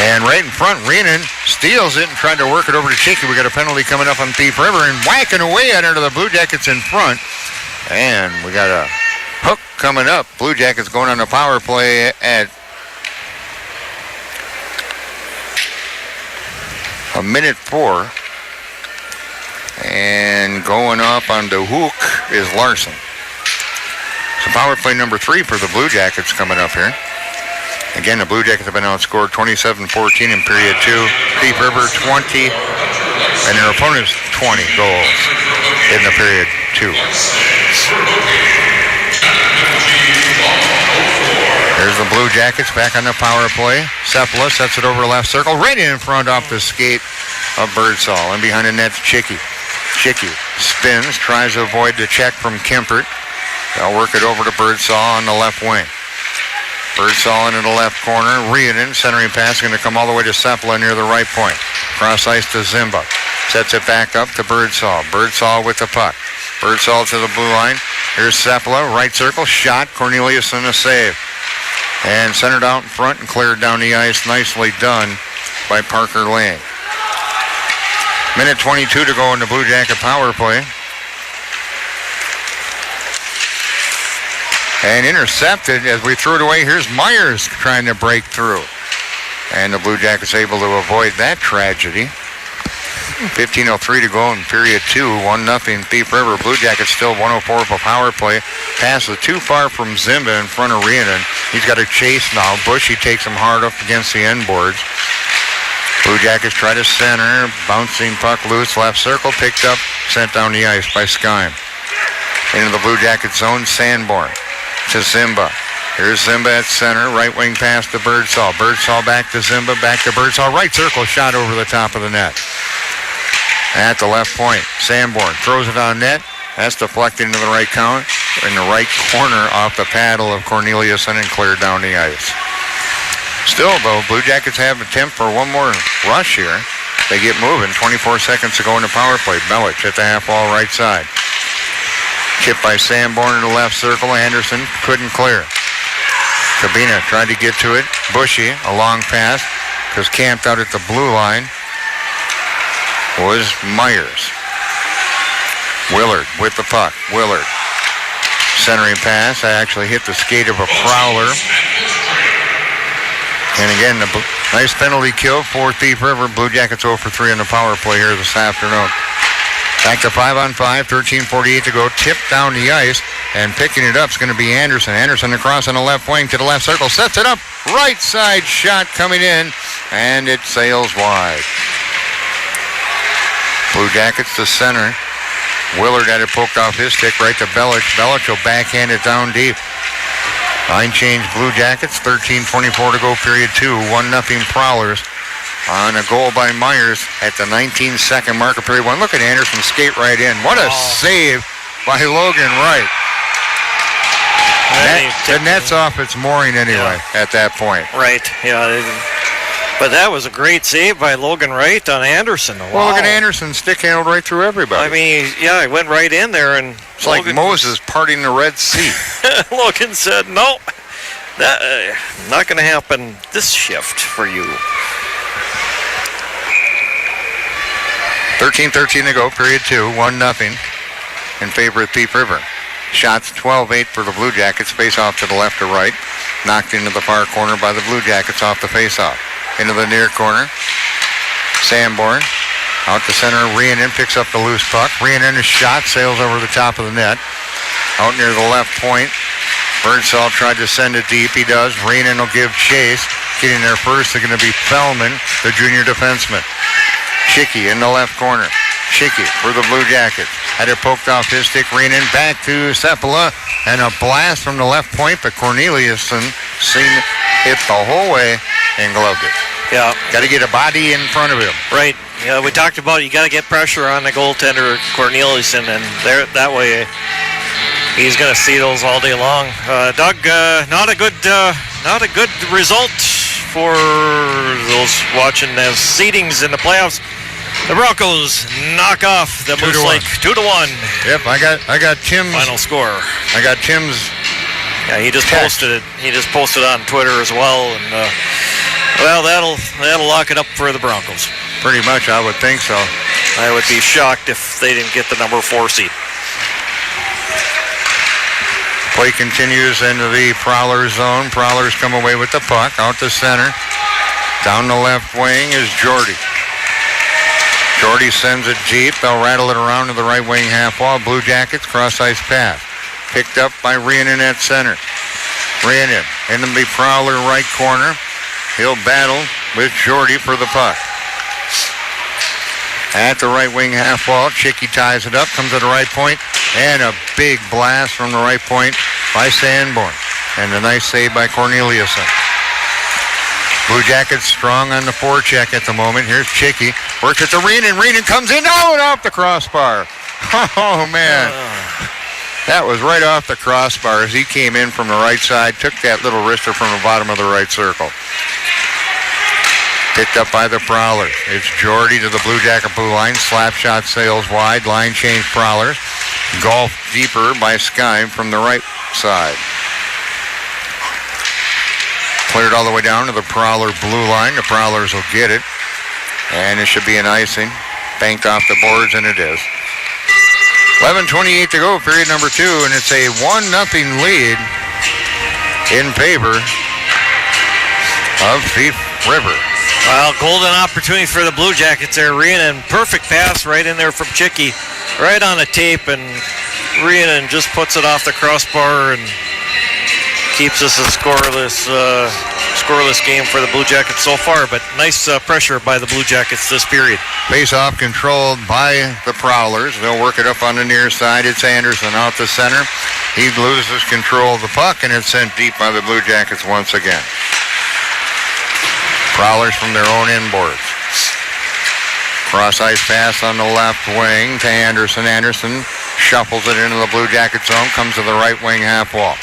[SPEAKER 1] And right in front, Rhiannon steals it and tried to work it over to Chicky. We got a penalty coming up on Thief River and whacking away at it to the Blue Jackets in front. And we got a hook coming up. Blue Jackets going on a power play at a minute 4. And going up on the hook is Larson. So power play number 3 for the Blue Jackets coming up here. Again, the Blue Jackets have been outscored 27-14 in period 2. Thief River 20, and their opponents 20 goals in the period 2. There's the Blue Jackets back on the power play. Seppala sets it over left circle, right in front off the skate of Birdsall. And behind the net's Chicky. Chicky spins, tries to avoid the check from Kempert. They'll work it over to Birdsall on the left wing. Birdsall into the left corner. Rhiannon, centering pass, going to come all the way to Seppala near the right point. Cross ice to Zimba. Sets it back up to Birdsall. Birdsall with the puck. Birdsall to the blue line. Here's Seppala, right circle, shot. Corneliuson a save. And centered out in front and cleared down the ice. Nicely done by Parker Lang. Minute 22 to go in the Blue Jacket power play. And intercepted as we threw it away. Here's Myers trying to break through. And the Blue Jackets able to avoid that tragedy. 15:03 to go in period 2. 1-0 Thief River. Blue Jackets still 104 of a power play. Pass is too far from Zimba in front of Rhiannon. He's got a chase now. Bushy takes him hard up against the end boards. Blue Jackets try to center. Bouncing puck loose. Left circle. Picked up. Sent down the ice by Skyme. Into the Blue Jacket zone, Sanborn to Zimba. Here's Zimba at center, right wing pass to Birdsall. Birdsall back to Zimba, back to Birdsall. Right circle shot over the top of the net. At the left point, Sanborn throws it on net. That's deflected into the right count, in the right corner off the paddle of Corneliuson and cleared down the ice. Still, though, Blue Jackets have a attempt for one more rush here. They get moving. 24 seconds to go in the power play. Belich at the half wall right side. Chip by Sanborn in the left circle. Anderson couldn't clear. Cabina tried to get to it. Bushy, a long pass, because camped out at the blue line was Myers. Willard with the puck. Willard. Centering pass. I actually hit the skate of a Prowler. And again, nice penalty kill for Thief River. Blue Jackets 0 for 3 on the power play here this afternoon. Back to 5-on-5, 13:48 to go. Tipped down the ice, and picking it up is going to be Anderson. Anderson across on the left wing to the left circle. Sets it up. Right side shot coming in, and it sails wide. Blue Jackets to center. Willard had it poked off his stick right to Belich. Belich will backhand it down deep. Line change Blue Jackets, 13:24 to go, period 2. 1-0 Prowlers on a goal by Myers at the 19-second mark of period 1. Look at Anderson skate right in. What a save by Logan Wright. The net's off its mooring anyway at that point.
[SPEAKER 2] Right, yeah. But that was a great save by Logan Wright on Anderson. Wow.
[SPEAKER 1] Well, look at Anderson stick-handled right through everybody.
[SPEAKER 2] I mean, yeah, he went right in there, and
[SPEAKER 1] it's Logan, like Moses parting the Red Sea.
[SPEAKER 2] Logan said, no, that not going to happen this shift for you.
[SPEAKER 1] 13:13 to go, period 2, 1-0 in favor of Thief River. Shots 12-8 for the Blue Jackets. Face-off to the left or right. Knocked into the far corner by the Blue Jackets off the face-off. Into the near corner. Sanborn. Out to center. Rhiannon picks up the loose puck. Rhiannon's shot sails over the top of the net. Out near the left point. Birdsall tried to send it deep. He does. Rhiannon will give chase. Getting there first is going to be Fellman, the junior defenseman. Schicky in the left corner. Schicky for the Blue Jackets. Had it poked off his stick. Rhiannon back to Seppala. And a blast from the left point, but Corneliuson seen it the whole way and gloved it.
[SPEAKER 2] Yeah.
[SPEAKER 1] Got to get a body in front of him.
[SPEAKER 2] Right. Yeah, we talked about you got to get pressure on the goaltender, Corneliuson, and there that way he's going to see those all day long. Doug, not a good result for those watching the seedings in the playoffs. The Broncos knock off the Moose Lake 2-1.
[SPEAKER 1] Yep, I got Tim's
[SPEAKER 2] final score.
[SPEAKER 1] I got Tim's.
[SPEAKER 2] Yeah, he just posted it. He just posted on Twitter as well, and well, that'll lock it up for the Broncos.
[SPEAKER 1] Pretty much, I would think so.
[SPEAKER 2] I would be shocked if they didn't get the number 4 seed.
[SPEAKER 1] Play continues into the Prowler zone. Prowlers come away with the puck out to center. Down the left wing is Jordy. Jordy sends it deep. They'll rattle it around to the right wing half wall. Blue Jackets cross ice pass. Picked up by Rhiannon at center. Rhiannon into the Prowler right corner. He'll battle with Jordy for the puck. At the right wing half wall, Schicky ties it up, comes to the right point, and a big blast from the right point by Sanborn. And a nice save by Corneliuson. Blue Jackets strong on the forecheck at the moment. Here's Schicky. Works it to Rhiannon. Rhiannon comes in. Oh, and off the crossbar. Oh, man. That was right off the crossbar as he came in from the right side. Took that little wrister from the bottom of the right circle. Picked up by the Prowlers. It's Jordy to the Blue Jacket blue line. Slap shot sails wide. Line change Prowlers. Golf deeper by Sky from the right side. Cleared all the way down to the Prowler blue line. The Prowlers will get it. And it should be an icing. Banked off the boards, and it is. 11:28 to go, period number 2, and it's a 1-0 lead in favor of Thief River.
[SPEAKER 2] Well, golden opportunity for the Blue Jackets there. Rhiannon, perfect pass right in there from Schicky, right on the tape, and Rhiannon just puts it off the crossbar and keeps us a scoreless scoreless game for the Blue Jackets so far, but nice pressure by the Blue Jackets this period.
[SPEAKER 1] Face-off controlled by the Prowlers. They'll work it up on the near side. It's Anderson out the center. He loses control of the puck, and it's sent deep by the Blue Jackets once again. Prowlers from their own inboards. Cross-ice pass on the left wing to Anderson. Anderson shuffles it into the Blue Jacket zone, comes to the right wing half wall.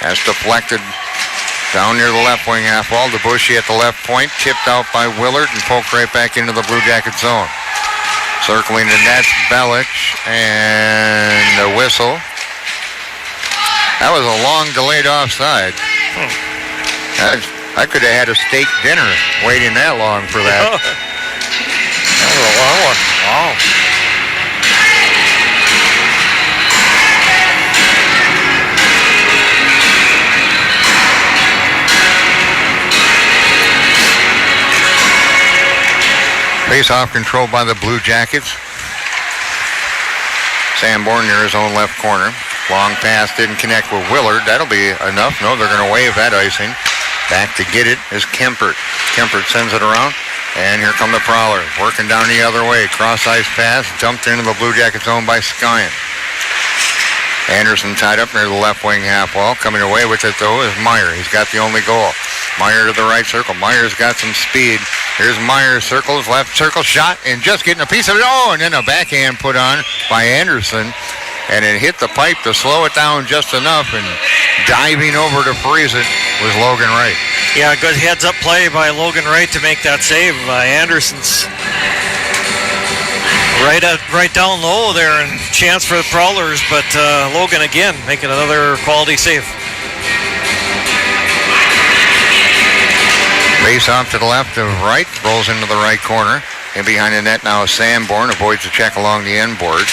[SPEAKER 1] That's deflected down near the left wing half wall. DeBushy at the left point, tipped out by Willard and poked right back into the Blue Jacket zone. Circling the net, Belich, and a whistle. That was a long delayed offside. I could have had a steak dinner waiting that long for that.
[SPEAKER 2] That was a long one. Wow.
[SPEAKER 1] Face-off controlled by the Blue Jackets. Sanborn near his own left corner. Long pass didn't connect with Willard. That'll be enough. No, they're going to waive that icing. Back to get it is Kempert. Kempert sends it around. And here come the Prowlers. Working down the other way. Cross-ice pass. Dumped into the Blue Jacket zone by Skyen. Anderson tied up near the left wing half wall. Coming away with it, though, is Meyer. He's got the only goal. Meyer to the right circle. Meyer's got some speed. Here's Meyer, circles, left circle, shot, and just getting a piece of it. Oh, and then a backhand put on by Anderson. And it hit the pipe to slow it down just enough, and diving over to freeze it was Logan Wright.
[SPEAKER 2] Yeah, good heads-up play by Logan Wright to make that save. Anderson's right down low there, and chance for the Prowlers, but Logan again making another quality save.
[SPEAKER 1] Face off to the left of right, rolls into the right corner. And behind the net now is Sanborn, avoids a check along the end board.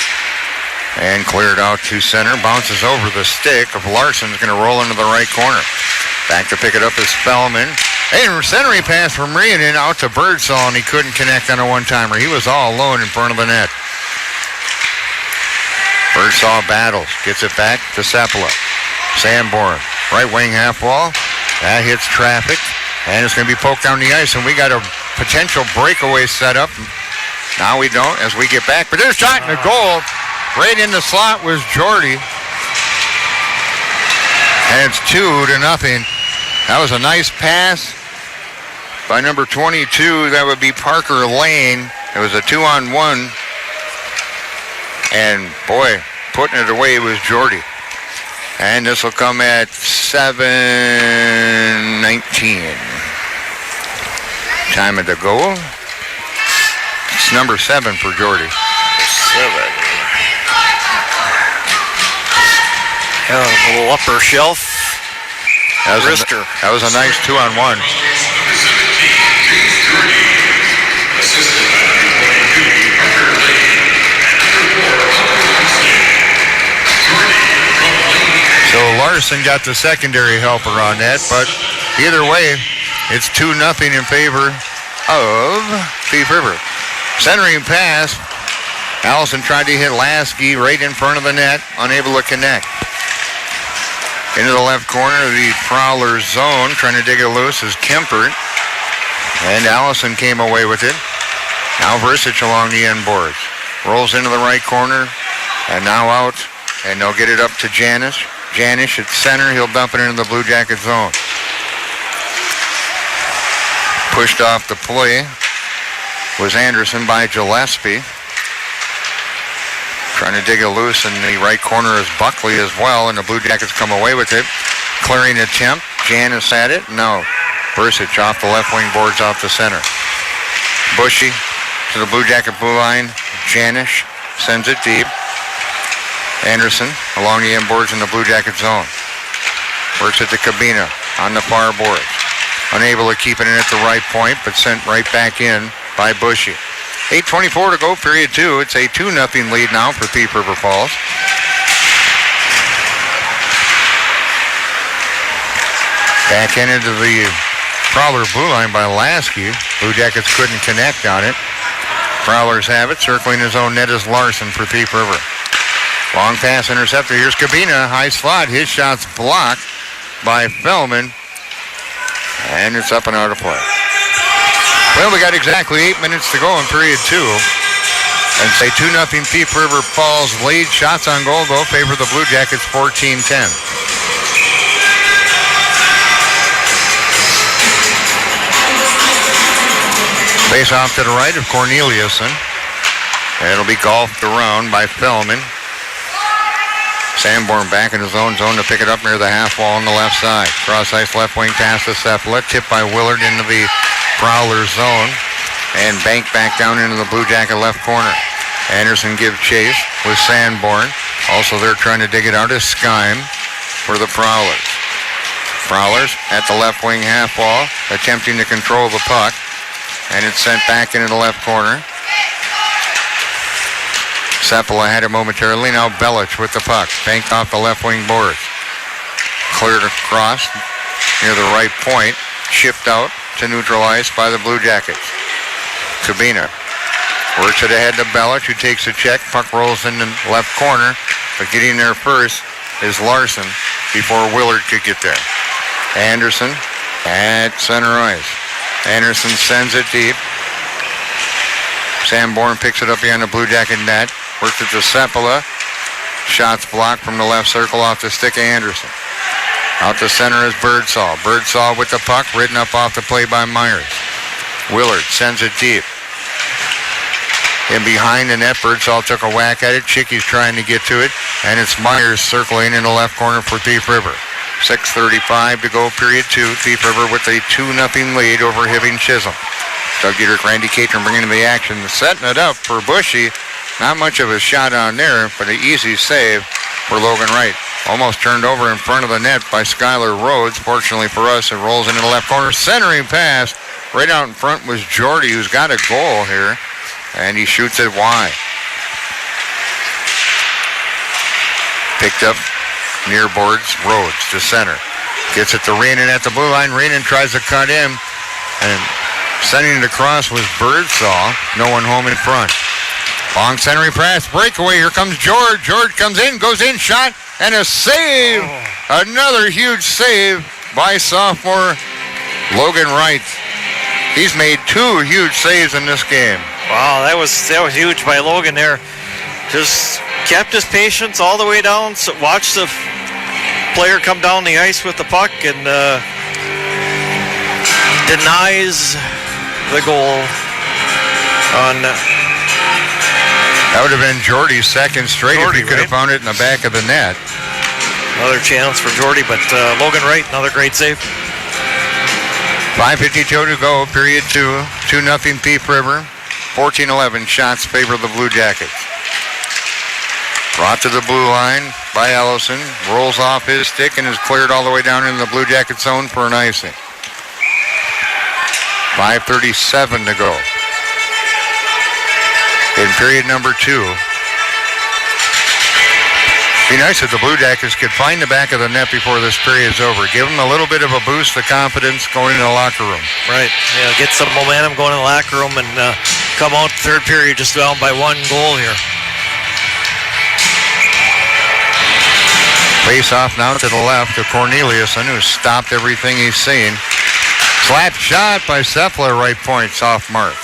[SPEAKER 1] And cleared out to center, bounces over the stick of Larson's going to roll into the right corner. Back to pick it up is Spellman. And centering pass from Rianen out to Birdsall, and he couldn't connect on a one-timer. He was all alone in front of the net. Birdsall battles, gets it back to Sepala. Sanborn, right wing half wall. That hits traffic, and it's going to be poked down the ice, and we got a potential breakaway set up. Now we don't as we get back, but there's a shot and a goal. Right in the slot was Jordy. And it's 2-0. That was a nice pass by number 22. That would be Parker Lane. It was a 2-on-1. And, boy, putting it away was Jordy. And this will come at 7:19. Time of the goal. It's number 7 for Jordy.
[SPEAKER 2] 7. A little upper shelf.
[SPEAKER 1] That was a nice 2-on-1. So Larson got the secondary helper on that, but either way, it's 2-0 in favor of Thief River. Centering pass. Allison tried to hit Lasky right in front of the net, unable to connect. Into the left corner of the Prowler zone, trying to dig it loose is Kempert. And Allison came away with it. Now Versich along the end boards. Rolls into the right corner, and now out, and they'll get it up to Janish. Janish at center, he'll dump it into the Blue Jacket zone. Pushed off the play was Anderson by Gillespie. Trying to dig it loose in the right corner is Buckley as well, and the Blue Jackets come away with it. Clearing attempt, Janis at it. No. Versich off the left wing boards out the center. Bushy to the Blue Jacket blue line. Janish sends it deep. Anderson along the end boards in the Blue Jacket zone. Works it to Cabina on the far boards. Unable to keep it in at the right point, but sent right back in by Bushy. 8:24 to go, period 2. It's a 2-0 lead now for Thief River Falls. Back into the Prowler blue line by Lasky. Blue Jackets couldn't connect on it. Prowlers have it. Circling his own net is Larson for Thief River. Long pass interceptor. Here's Cabina. High slot. His shot's blocked by Fellman. And it's up and out of play. Well, we got exactly 8 minutes to go in period 2. And say 2-0 Thief River Falls lead. Shots on goal go favor the Blue Jackets 14-10. Face off to the right of Corneliuson. It'll be golfed around by Fellman. Sanborn back in his own zone to pick it up near the half wall on the left side. Cross ice left wing pass to Cephala. Tipped by Willard into the Prowler zone. And banked back down into the Blue Jacket left corner. Anderson gives chase with Sanborn. Also they're trying to dig it out of Skyme for the Prowlers. Prowlers at the left wing half wall, attempting to control the puck. And it's sent back into the left corner. Cephala had it momentarily. Now Belich with the puck. Banked off the left wing boards. Cleared across near the right point. Shipped out to neutral ice by the Blue Jackets. Kabina works it ahead to Belich, who takes a check. Puck rolls in the left corner, but getting there first is Larson before Willard could get there. Anderson at center ice. Anderson sends it deep. Sanborn picks it up behind the Blue Jacket net. Works it to Cephala. Shots blocked from the left circle off the stick of Anderson. Out to center is Birdsall. Birdsall with the puck, ridden up off the play by Myers. Willard sends it deep. In behind the net, Birdsall took a whack at it. Chicky's trying to get to it, and it's Myers circling in the left corner for Thief River. 6:35 to go, period 2. Thief River with a 2-0 lead over Hibbing Chisholm. Doug Dietrich, Randy Catron bringing in the action, setting it up for Bushy. Not much of a shot on there, but an easy save for Logan Wright. Almost turned over in front of the net by Skylar Rhodes. Fortunately for us, it rolls into the left corner. Centering pass. Right out in front was Jordy, who's got a goal here, and he shoots it wide. Picked up near boards, Rhodes to center. Gets it to Reenan at the blue line. Reenan tries to cut in, and sending it across was Birdsall. No one home in front. Long centering pass, breakaway. Here comes George. George comes in, goes in, shot, and a save. Another huge save by sophomore Logan Wright. He's made 2 huge saves in this game.
[SPEAKER 2] Wow, that was huge by Logan there. Just kept his patience all the way down. So watched the player come down the ice with the puck and denies the goal on.
[SPEAKER 1] That would have been Jordy's second straight if he could have found it in the back of the net.
[SPEAKER 2] Another chance for Jordy, but Logan Wright, another great save.
[SPEAKER 1] 5:52 to go, period 2. 2-0 Thief River. 14-11 shots favor the Blue Jackets. Brought to the blue line by Ellison. Rolls off his stick and is cleared all the way down in the Blue Jacket zone for an icing. 5:37 to go in period number 2. Be nice if the Blue Jackets could find the back of the net before this period is over. Give them a little bit of a boost of confidence going into the locker room.
[SPEAKER 2] Right. Yeah, get some momentum going in the locker room and come out third period just down by 1 goal here.
[SPEAKER 1] Face off now to the left to Corneliuson, who stopped everything he's seen. Slap shot by Cephala, right point, soft mark.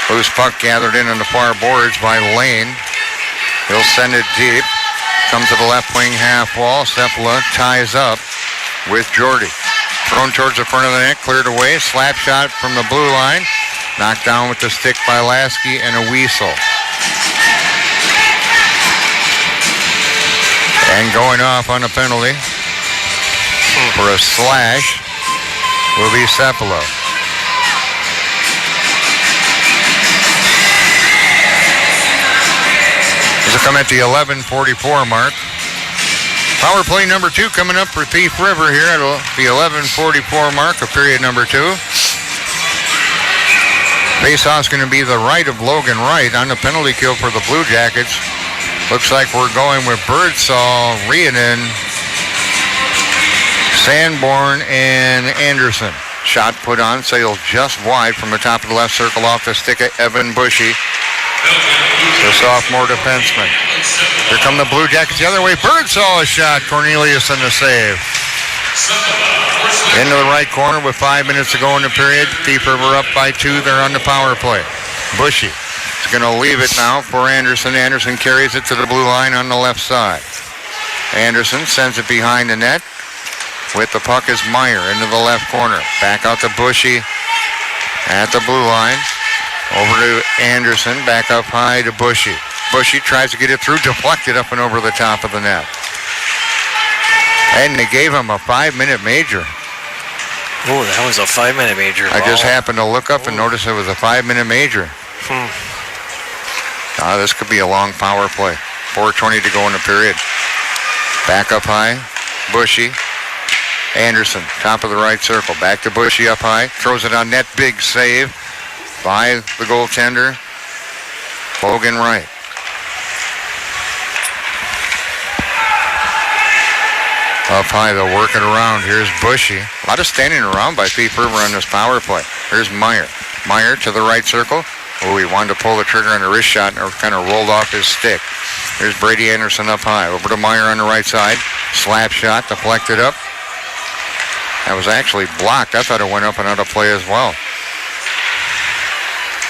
[SPEAKER 1] Loose puck gathered in on the far boards by Lane. He'll send it deep. Comes to the left wing half wall. Cephala ties up with Jordy. Thrown towards the front of the net, cleared away. Slap shot from the blue line. Knocked down with the stick by Lasky and a whistle. And going off on a penalty for a slash will be Cephala. This will come at the 11:44 mark. Power play number 2 coming up for Thief River here at the 11:44 mark of period number 2. Face-off's going to be the right of Logan Wright on the penalty kill for the Blue Jackets. Looks like we're going with Birdsall, Reenan, Sanborn, and Anderson. Shot put on, sailed just wide from the top of the left circle off the stick of Evan Bushy, the sophomore defenseman. Here come the Blue Jackets the other way. Birdsall a shot. Cornelius in the save. Into the right corner with 5 minutes to go in the period. Thief River up by 2. They're on the power play. Bushy is going to leave it now for Anderson. Anderson carries it to the blue line on the left side. Anderson sends it behind the net. With the puck is Meyer into the left corner. Back out to Bushy at the blue line. Over to Anderson. Back up high to Bushy. Bushy tries to get it through. Deflected up and over the top of the net. And they gave him a 5-minute major.
[SPEAKER 2] Oh, that was a 5-minute major.
[SPEAKER 1] I just happened to look up and notice it was a 5-minute major. This could be a long power play. 4:20 to go in the period. Back up high. Bushy. Anderson, top of the right circle. Back to Bushy up high. Throws it on net. Big save by the goaltender, Logan Wright. Up high, they'll work it around. Here's Bushy. A lot of standing around by Thief River on this power play. Here's Meyer. Meyer to the right circle. Oh, he wanted to pull the trigger on the wrist shot and kind of rolled off his stick. Here's Brady Anderson up high. Over to Meyer on the right side. Slap shot, deflected up. That was actually blocked. I thought it went up and out of play as well.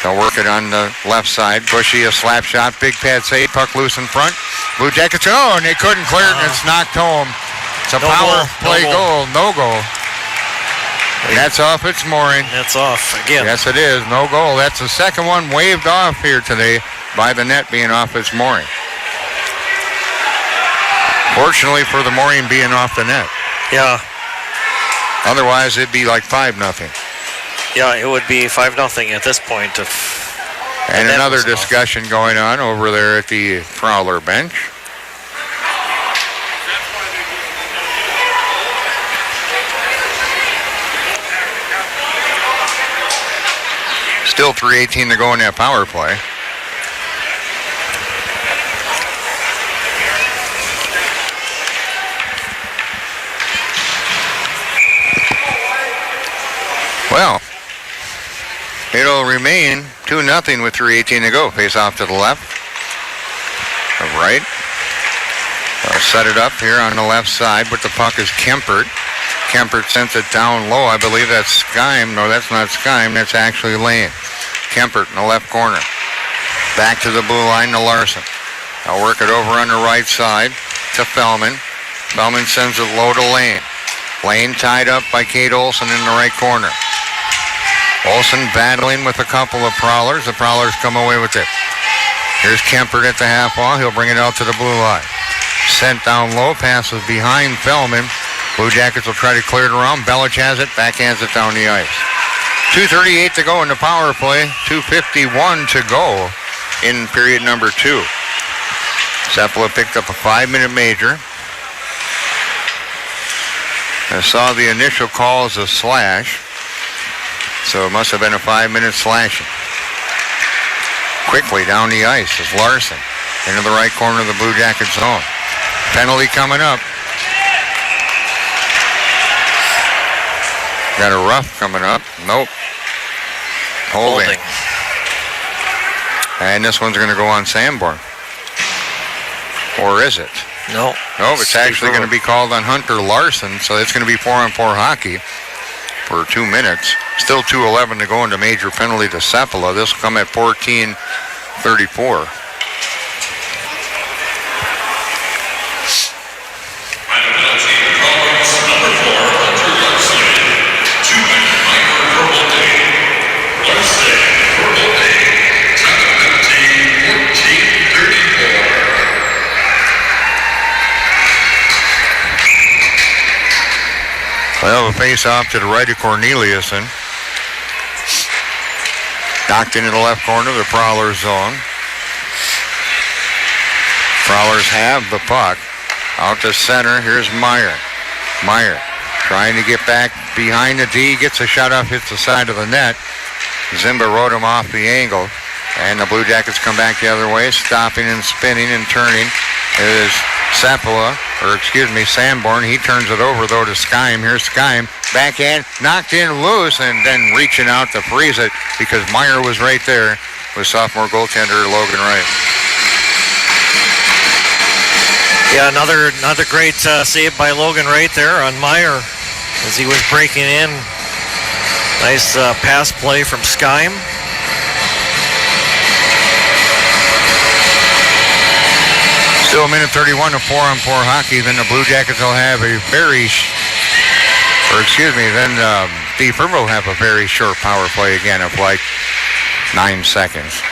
[SPEAKER 1] They'll work it on the left side. Bushy, a slap shot. Big pad save. Puck loose in front. Blue Jackets, and they couldn't clear it, and it's knocked home. It's a power play goal. No goal. And that's off its mooring.
[SPEAKER 2] That's off again.
[SPEAKER 1] Yes, it is. No goal. That's the second one waved off here today by the net being off its mooring. Fortunately for the mooring being off the net.
[SPEAKER 2] Yeah.
[SPEAKER 1] Otherwise, it'd be like 5-0.
[SPEAKER 2] Yeah, it would be 5-0 at this point.
[SPEAKER 1] And another discussion going on over there at the Prowler bench. Still 3:18 to go in that power play. Well, it'll remain 2-0 with 3:18 to go. Face off to the left. The right. They'll set it up here on the left side, but the puck is Kempert. Kempert sends it down low. I believe that's Skyme. No, that's not Skyme. That's actually Lane. Kempert in the left corner. Back to the blue line to Larson. I'll work it over on the right side to Fellman. Fellman sends it low to Lane. Lane tied up by Kate Olson in the right corner. Olson battling with a couple of Prowlers. The Prowlers come away with it. Here's Kempert at the half wall. He'll bring it out to the blue line. Sent down low. Passes behind Fellman. Blue Jackets will try to clear it around. Belich has it. Backhands it down the ice. 2:38 to go in the power play. 2:51 to go in period number 2. Sepala picked up a 5-minute major. I saw the initial call as a slash. So it must have been a 5-minute slashing. Quickly down the ice is Larson. Into the right corner of the Blue Jackets zone. Penalty coming up. Got a rough coming up. Nope. Holding. And this one's going to go on Sanborn. Or is it?
[SPEAKER 2] No.
[SPEAKER 1] Nope, it's actually going to be called on Hunter Larson, so it's going to be 4-on-4 hockey for 2 minutes. Still 2:11 to go into major penalty to Sepala. This will come at 14:34. Well, a face-off to the right of Corneliuson. Knocked into the left corner of the Prowler zone. Prowlers have the puck. Out to center, here's Meyer. Meyer trying to get back behind the D. Gets a shot off, hits the side of the net. Zimba rode him off the angle. And the Blue Jackets come back the other way, stopping and spinning and turning. Is Sepala, Sanborn. He turns it over, though, to Skyme. Here's Skyme. Backhand, knocked in loose, and then reaching out to freeze it because Meyer was right there with sophomore goaltender Logan Wright.
[SPEAKER 2] Yeah, another great save by Logan Wright there on Meyer. as he was breaking in. Nice pass play from Skyme.
[SPEAKER 1] Still a minute 31 of 4-on-4 hockey. Then the Blue Jackets will have a very, then Thief River will have a very short power play again of like 9 seconds.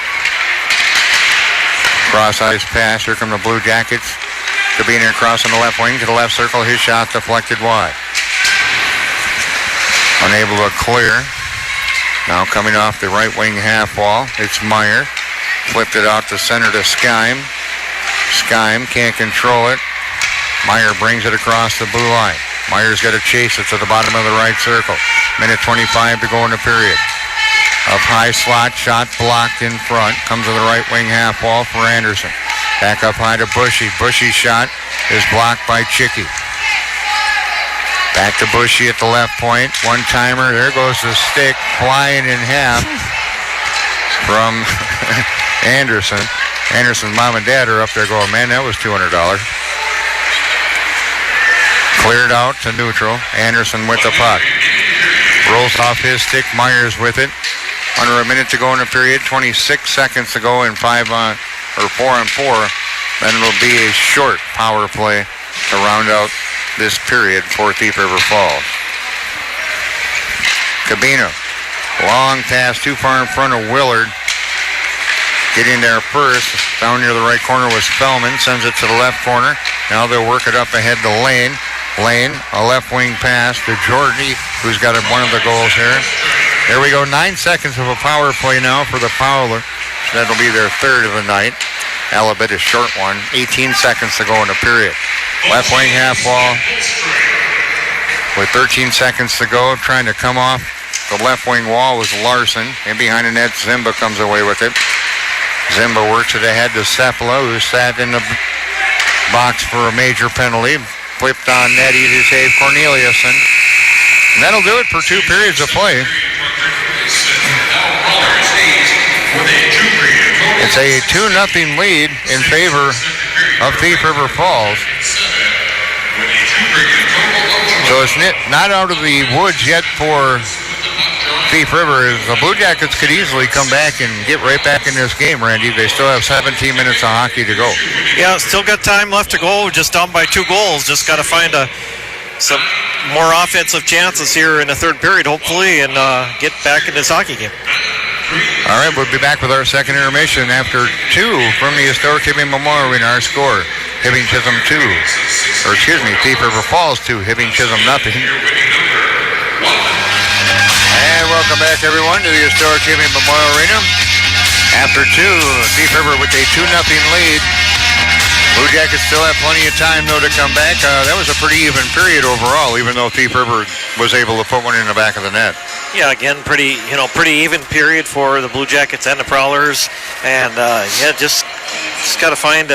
[SPEAKER 1] Cross-ice pass. Here come the Blue Jackets. Cabina across on the left wing to the left circle. His shot deflected wide. Unable to clear. Now coming off the right wing half wall. It's Meyer. Flipped it out to center to Skyme. Skyme can't control it. Meyer brings it across the blue line. Meyer's got to chase it to the bottom of the right circle. Minute 25 to go in the period. Up high slot, shot blocked in front. Comes to the right wing half wall for Anderson. Back up high to Bushy. Bushy's shot is blocked by Chicky. Back to Bushy at the left point. One-timer. There goes the stick flying in half from Anderson. Anderson's mom and dad are up there going, man, that was $200. Cleared out to neutral. Anderson with the puck. Rolls off his stick. Myers with it. Under a minute to go in the period. 26 seconds to go in 4-on-4. Then it'll be a short power play to round out this period for Thief River Falls. Cabina. Long pass too far in front of Willard. Getting there first. Down near the right corner was Spellman. Sends it to the left corner. Now they'll work it up ahead to Lane. Lane, a left wing pass to Jordy, who's got one of the goals here. There we go. 9 seconds of a power play now for the Prowler. That'll be their third of the night. Alabit a short one. 18 seconds to go in the period. Left wing half wall. With 13 seconds to go, trying to come off the left wing wall was Larson. And behind the net, Zimba comes away with it. Zimba works it ahead to Cephala, who sat in the box for a major penalty. Flipped on net, easy save, Corneliuson. And that'll do it for 2 periods of play. It's a 2-0 lead in favor of Thief River Falls. So it's not out of the woods yet for Thief River. The Blue Jackets could easily come back and get right back in this game, Randy. They still have 17 minutes of hockey to go.
[SPEAKER 2] Yeah, still got time left to go. Just down by 2 goals. Just got to find some more offensive chances here in the third period, hopefully, and get back in this hockey game.
[SPEAKER 1] All right, we'll be back with our second intermission after 2 from the historic Hibbing Memorial in our score. Hibbing Chisholm 2. Thief River Falls 2. Hibbing Chisholm nothing. And welcome back, everyone, to the historic Hibbing Memorial Arena. After 2, Thief River with a 2-0 lead. Blue Jackets still have plenty of time, though, to come back. That was a pretty even period overall, even though Thief River was able to put one in the back of the net.
[SPEAKER 2] Yeah, again, pretty even period for the Blue Jackets and the Prowlers, and just got to find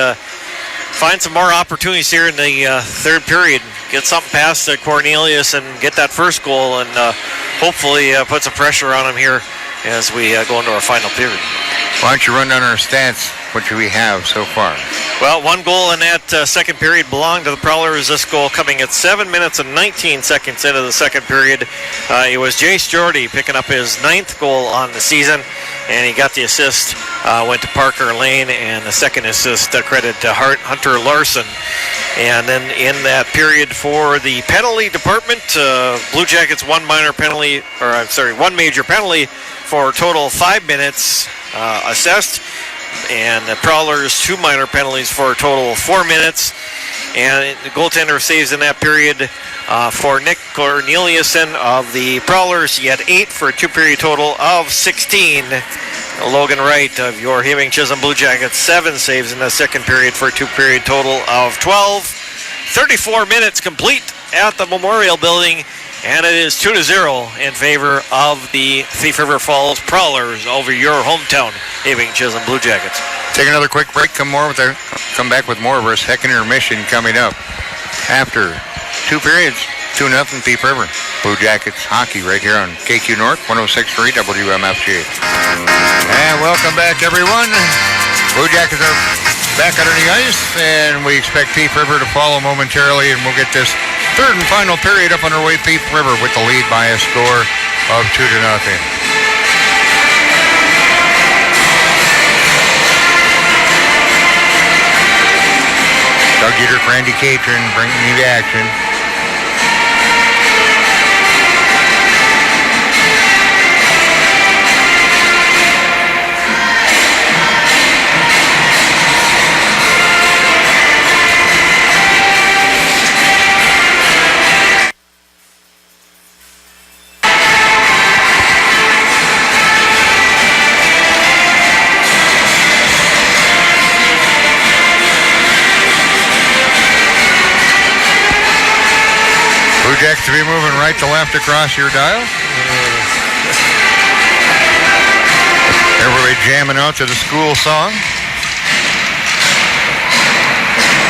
[SPEAKER 2] some more opportunities here in the third period. Get something past Cornelius and get that first goal, and hopefully put some pressure on him here as we go into our final period.
[SPEAKER 1] Why don't you run down our stats? What do we have so far?
[SPEAKER 2] Well, 1 goal in that second period belonged to the Prowlers. This goal coming at 7 minutes and 19 seconds into the second period. It was Jace Jordy picking up his 9th goal on the season, and he got the assist. Went to Parker Lane, and the second assist credit to Hunter Larson. And then in that period for the penalty department, Blue Jackets one major penalty for a total of 5 minutes assessed. And the Prowlers 2 minor penalties for a total of 4 minutes. And the goaltender saves in that period for Nick Corneliuson of the Prowlers. He had 8 for a 2-period total of 16. Logan Wright of your Hibbing Chisholm Blue Jackets, 7 saves in the second period for a 2-period total of 12. 34 minutes complete at the Memorial Building. And it is 2-0 in favor of the Thief River Falls Prowlers over your hometown Hibbing Chisholm Blue Jackets.
[SPEAKER 1] Take another quick break. Come back with more of our second intermission coming up after 2 periods. 2-0 Thief River. Blue Jackets hockey right here on KQ North 106.3 WMFG. And welcome back, everyone. Blue Jackets are back under the ice, and we expect Thief River to follow momentarily, and we'll get this Third and final period up underway. Thief River with the lead by a score of 2-0. Doug Dietrich, Randy Catron bringing you the action. Bluejackets to be moving right to left across your dial. Everybody jamming out to the school song.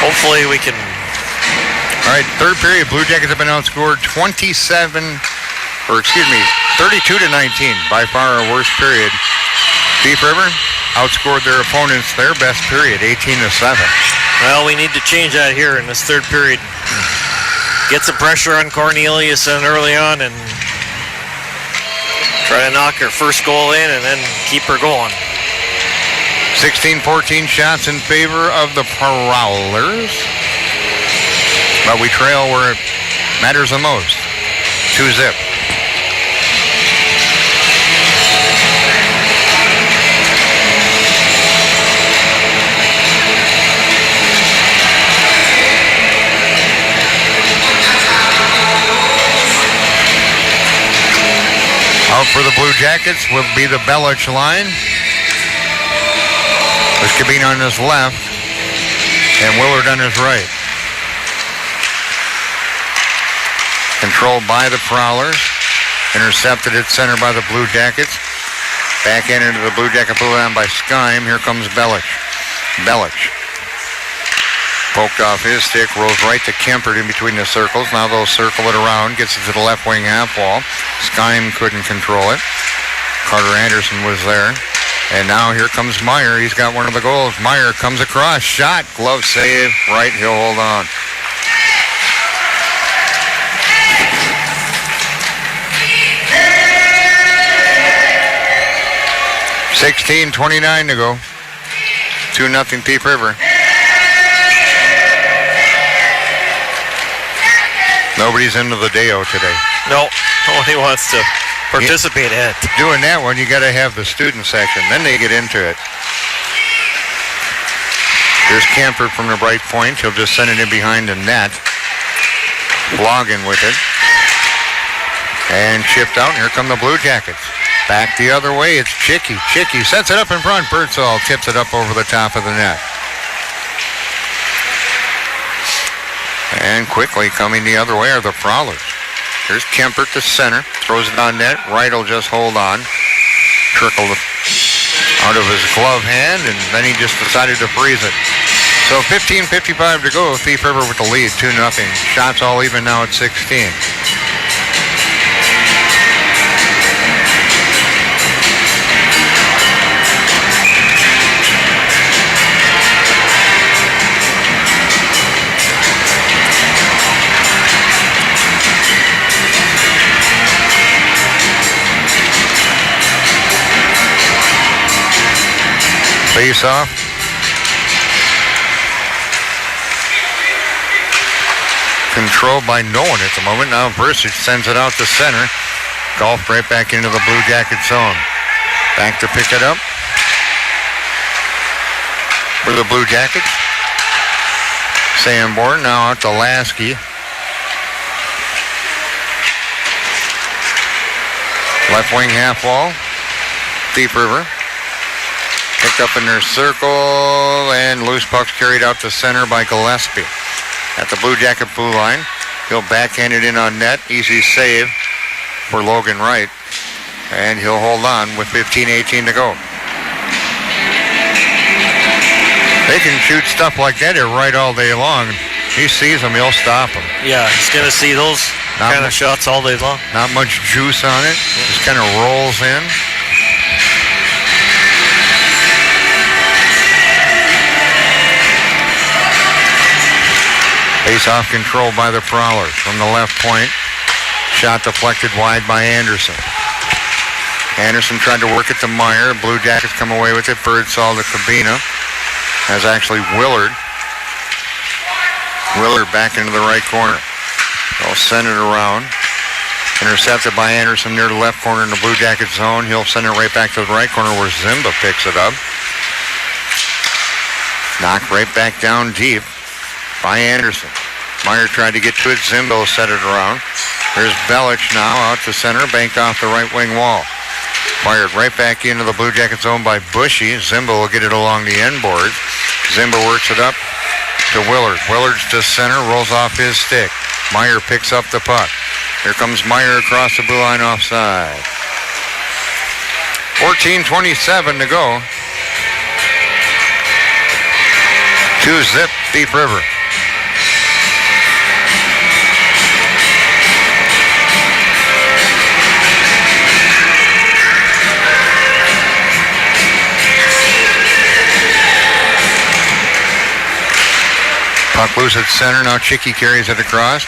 [SPEAKER 2] Hopefully we can.
[SPEAKER 1] All right, third period. Bluejackets have been outscored 32 to 19. By far our worst period. Thief River outscored their opponents their best period, 18 to 7.
[SPEAKER 2] Well, we need to change that here in this third period. Get some pressure on Cornelius early on and try to knock her first goal in and then keep her going.
[SPEAKER 1] 16-14 shots in favor of the Prowlers. But we trail where it matters the most. 2-0. Out for the Bluejackets will be the Belich line. With Cabine on his left and Willard on his right. Controlled by the Prowlers. Intercepted at center by the Bluejackets. Back end into the Bluejacket blue line by Skyme. Here comes Belich. Belich. Poked off his stick, rolls right to Kempert in between the circles. Now they'll circle it around, gets it to the left wing half wall. Skyme couldn't control it. Carter Anderson was there. And now here comes Meyer. He's got one of the goals. Meyer comes across, shot, glove save, right, he'll hold on. $16:29 to go. 2-0 Thief River. Nobody's into the Deo today.
[SPEAKER 2] No, nobody wants to participate in it.
[SPEAKER 1] Doing that one, you got to have the student section. Then they get into it. Here's Camper from the right point. He'll just send it in behind the net. Blogging with it. And chipped out. And here come the Bluejackets. Back the other way. It's Chicky. Chicky sets it up in front. Birdsall tips it up over the top of the net. And quickly coming the other way are the Prowlers. Here's Kempert to center. Throws it on net. Wright will just hold on. Trickled out of his glove hand, and then he just decided to freeze it. So 15:55 to go. Thief River with the lead, 2-0. Shots all even now at 16. Face off. Controlled by no one at the moment. Now Versich sends it out to center. Golfed right back into the Bluejacket zone. Back to pick it up for the Bluejackets. Sanborn now out to Lasky. Left wing half wall. Thief River. Picked up in their circle, and loose puck's carried out to center by Gillespie. At the Bluejacket blue line, he'll backhand it in on net. Easy save for Logan Wright, and he'll hold on with 15:18 to go. They can shoot stuff like that at Wright all day long. He sees them, he'll stop them.
[SPEAKER 2] Yeah, he's going to see those kind of shots all day long.
[SPEAKER 1] Not much juice on it. Just kind of rolls in. Face-off controlled by the Prowlers from the left point. Shot deflected wide by Anderson. Anderson tried to work it to Meyer. Blue Jackets come away with it. Birdsall to Cabina. That's actually Willard. Willard back into the right corner. They'll send it around. Intercepted by Anderson near the left corner in the Blue Jacket zone. He'll send it right back to the right corner where Zimba picks it up. Knocked right back down deep by Anderson. Meyer tried to get to it. Zimba will set it around. There's Belich now out to center, banked off the right wing wall. Fired right back into the Blue Jacket zone by Bushy. Zimba will get it along the end boards. Zimba works it up to Willard. Willard's to center, rolls off his stick. Meyer picks up the puck. Here comes Meyer across the blue line offside. 14:27 to go. 2-zip Thief River. Puck loose at center. Now Chicky carries it across.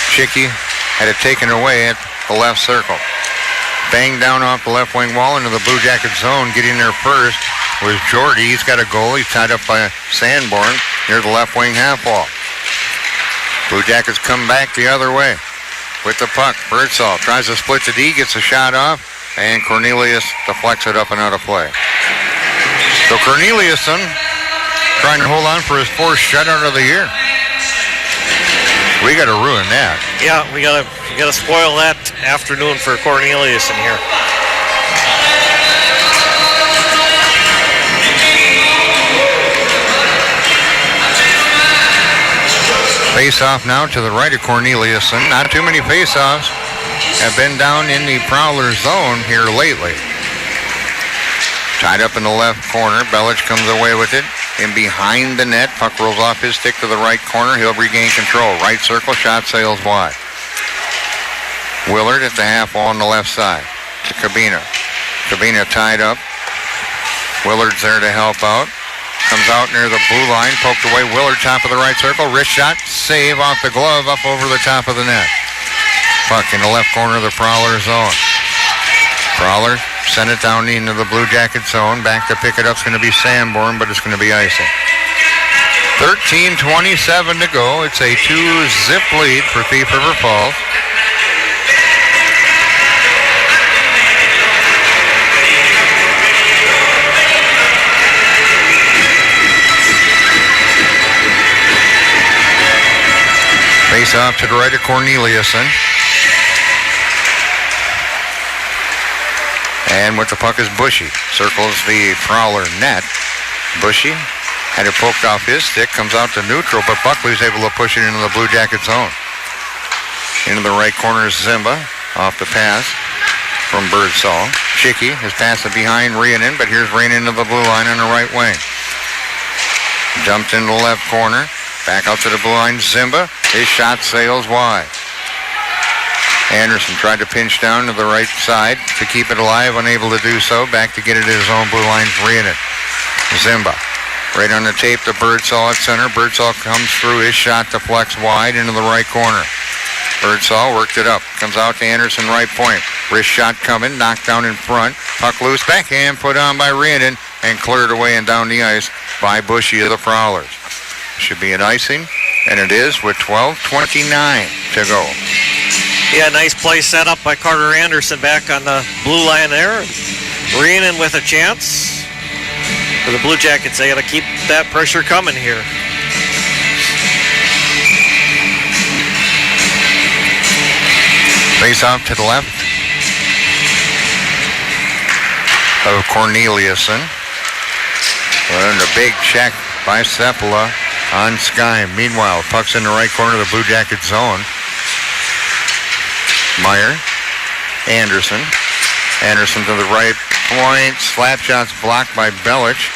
[SPEAKER 1] Chicky had it taken away at the left circle. Banged down off the left wing wall into the Blue Jacket zone. Getting there first was Jordy. He's got a goal. He's tied up by Sanborn near the left wing half wall. Blue Jackets come back the other way with the puck. Birdsall tries to split the D, gets a shot off, and Cornelius deflects it up and out of play. So Corneliusson trying to hold on for his fourth shutout of the year. We got to ruin that.
[SPEAKER 2] Yeah, we gotta spoil that afternoon for Cornelius in here.
[SPEAKER 1] Face-off now to the right of Corneliusson. Not too many face-offs have been down in the Prowler zone here lately. Tied up in the left corner. Belich comes away with it. In behind the net. Puck rolls off his stick to the right corner. He'll regain control. Right circle. Shot sails wide. Willard at the half wall on the left side. To Cabina. Cabina tied up. Willard's there to help out. Comes out near the blue line. Poked away. Willard top of the right circle. Wrist shot. Save off the glove up over the top of the net. Puck in the left corner of the Prowler zone. Prowler send it down into the Blue Jacket zone. Back to pick it up is going to be Sanborn, but it's going to be icing. 13:27 to go. It's a 2-zip lead for Thief River Falls. Face off to the right of Corneliusson. And with the puck is Bushy. Circles the Prowler net. Bushy had it poked off his stick. Comes out to neutral, but Buckley's able to push it into the Blue Jacket zone. Into the right corner is Zimba. Off the pass from Birdsall. Chicky has passed it behind Rhiannon, but here's Rhiannon to the blue line on the right wing. Dumped into the left corner. Back out to the blue line. Zimba. His shot sails wide. Anderson tried to pinch down to the right side to keep it alive, unable to do so. Back to get it at his own blue line, Rhiannon. Zimba. Right on the tape to Birdsall at center. Birdsall comes through. His shot deflects wide into the right corner. Birdsall worked it up. Comes out to Anderson, right point. Wrist shot coming. Knocked down in front. Puck loose. Backhand put on by Rhiannon and cleared away and down the ice by Bushy of the Prowlers. Should be an icing, and it is with 12:29 to go.
[SPEAKER 2] Yeah, nice play set up by Carter Anderson back on the blue line there. Rhiannon with a chance. For the Blue Jackets, they got to keep that pressure coming here.
[SPEAKER 1] Face off to the left of Corneliusson. And a big check by Sepala on Sky. Meanwhile, puck's in the right corner of the Blue Jacket zone. Meyer, Anderson. Anderson to the right point. Slap shots blocked by Belich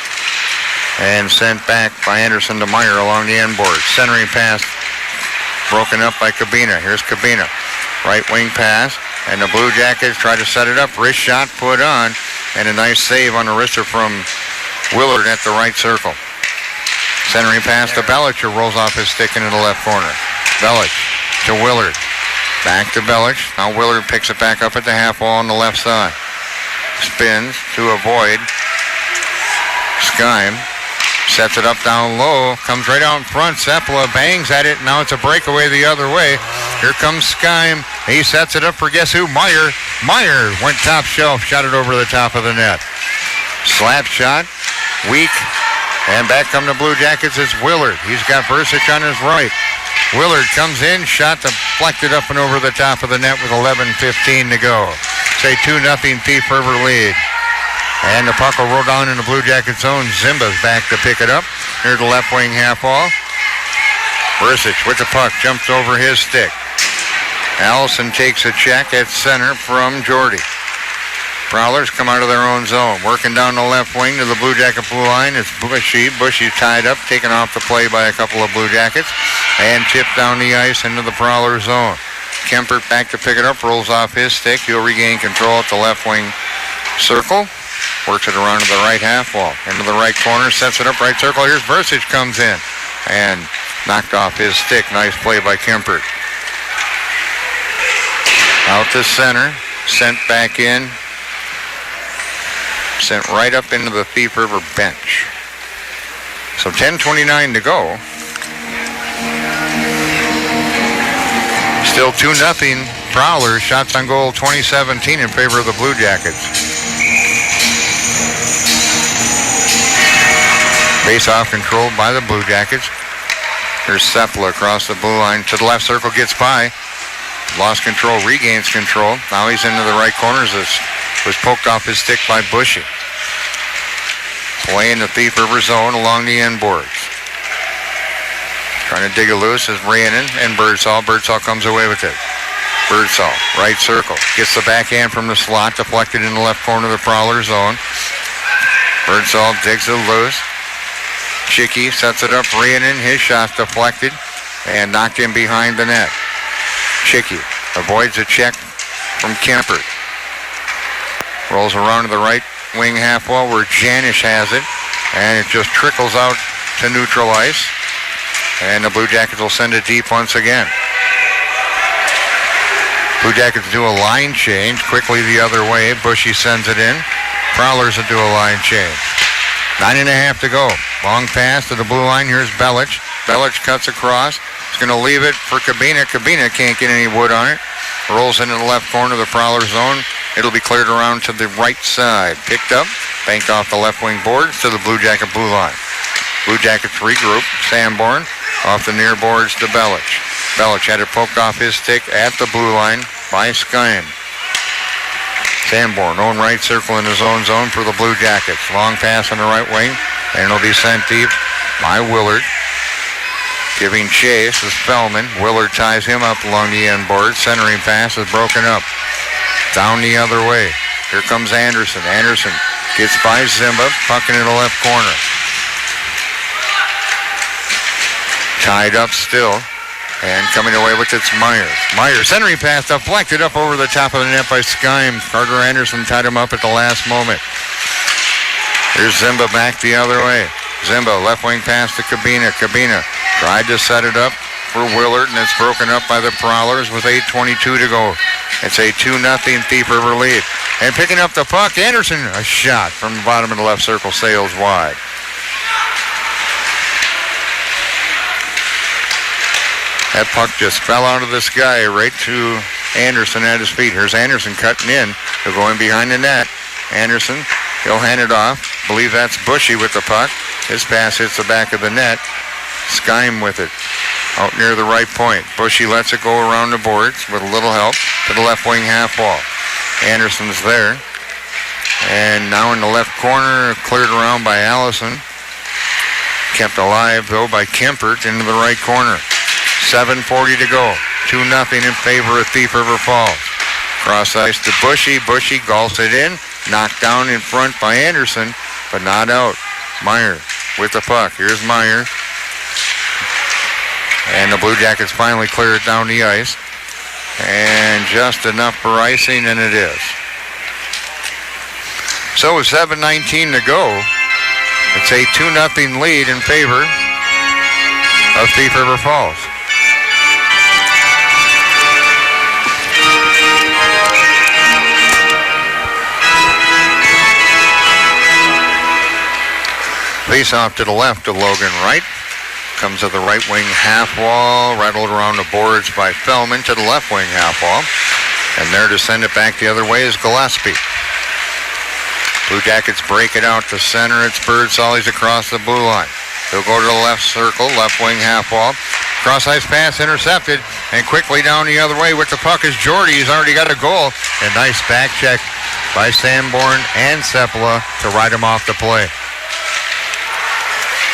[SPEAKER 1] and sent back by Anderson to Meyer along the end board. Centering pass broken up by Cabina. Here's Cabina. Right wing pass, and the Blue Jackets try to set it up. Wrist shot put on, and a nice save on the wrister from Willard at the right circle. Centering pass to Belich, who rolls off his stick into the left corner. Belich to Willard. Back to Belich. Now Willard picks it back up at the half wall on the left side. Spins to avoid. Skyme sets it up down low. Comes right out in front. Sepala bangs at it. Now it's a breakaway the other way. Here comes Skyme. He sets it up for guess who? Meyer. Meyer went top shelf. Shot it over the top of the net. Slap shot. Weak. And back come the Blue Jackets. It's Willard. He's got Versich on his right. Willard comes in. Shot deflected up and over the top of the net with 11:15 to go. Say 2-0 Thief River lead. And the puck will roll down in the Blue Jacket zone. Zimba's back to pick it up. Here's the left wing half wall. Versich with the puck. Jumps over his stick. Allison takes a check at center from Jordy. Prowlers come out of their own zone. Working down the left wing to the Blue Jacket blue line. It's Bushy. Bushy tied up. Taken off the play by a couple of Blue Jackets. And tipped down the ice into the Prowler zone. Kempert back to pick it up. Rolls off his stick. He'll regain control at the left wing circle. Works it around to the right half wall. Into the right corner. Sets it up right circle. Here's Versich comes in. And knocked off his stick. Nice play by Kempert. Out to center. Sent back in. Sent right up into the Thief River bench. So 10:29 to go. Still 2-0 Prowlers. Shots on goal 2017 in favor of the Blue Jackets. Face-off controlled by the Blue Jackets. Here's Sepala across the blue line to the left circle, gets by. Lost control, regains control. Now he's into the right corners. This was poked off his stick by Bushy. Play in the Thief River zone along the end boards. Trying to dig it loose is Rhiannon and Birdsall. Birdsall comes away with it. Birdsall, right circle. Gets the backhand from the slot, deflected in the left corner of the Prowler zone. Birdsall digs it loose. Chicky sets it up. Rhiannon, his shot's deflected and knocked in behind the net. Chicky avoids a check from Kempert. Rolls around to the right wing half wall where Janish has it. And it just trickles out to neutral ice. And the Blue Jackets will send it deep once again. Blue Jackets do a line change quickly the other way. Bushy sends it in. Prowlers will do a line change. 9.5 to go. Long pass to the blue line. Here's Belich. Belich cuts across. He's going to leave it for Cabina. Cabina can't get any wood on it. Rolls into the left corner of the Prowler zone. It'll be cleared around to the right side. Picked up. Banked off the left wing boards to the Blue Jacket blue line. Blue Jackets regroup. Sanborn off the near boards to Belich. Belich had it poked off his stick at the blue line by Skyne. Sanborn, own right circle in his own zone for the Blue Jackets. Long pass on the right wing, and it'll be sent deep by Willard. Giving chase is Fellman. Willard ties him up along the end board. Centering pass is broken up. Down the other way. Here comes Anderson. Anderson gets by Zimba, pucking in the left corner. Tied up still. And coming away with it's Myers. Myers, centering pass deflected up over the top of the net by Skyme. Carter Anderson tied him up at the last moment. Here's Zimba back the other way. Zimba, left wing pass to Cabina. Cabina tried to set it up for Willard, and it's broken up by the Prowlers with 8:22 to go. It's a 2-0 Thief River lead. And picking up the puck, Anderson, a shot from the bottom of the left circle, sails wide. That puck just fell out of the sky right to Anderson at his feet. Here's Anderson cutting in. He'll go in behind the net. Anderson, he'll hand it off. Believe that's Bushy with the puck. His pass hits the back of the net. Skyme with it. Out near the right point. Bushy lets it go around the boards with a little help to the left wing half wall. Anderson's there. And now in the left corner, cleared around by Allison. Kept alive, though, by Kempert into the right corner. 7:40 to go. 2-0 in favor of Thief River Falls. Cross ice to Bushy. Bushy gulps it in. Knocked down in front by Anderson, but not out. Meyer with the puck. Here's Meyer. And the Blue Jackets finally clear it down the ice. And just enough for icing, and it is. So with 7:19 to go, it's a 2-0 lead in favor of Thief River Falls. Face off to the left of Logan Wright. Comes to the right wing half wall, rattled around the boards by Fellman to the left wing half wall. And there to send it back the other way is Gillespie. Blue Jackets break it out to center. It's Birdsall. He's across the blue line. He'll go to the left circle, left wing half wall. Cross-ice pass intercepted, and quickly down the other way with the puck is Jordy. He's already got a goal. A nice back check by Sanborn and Sepala to ride him off the play.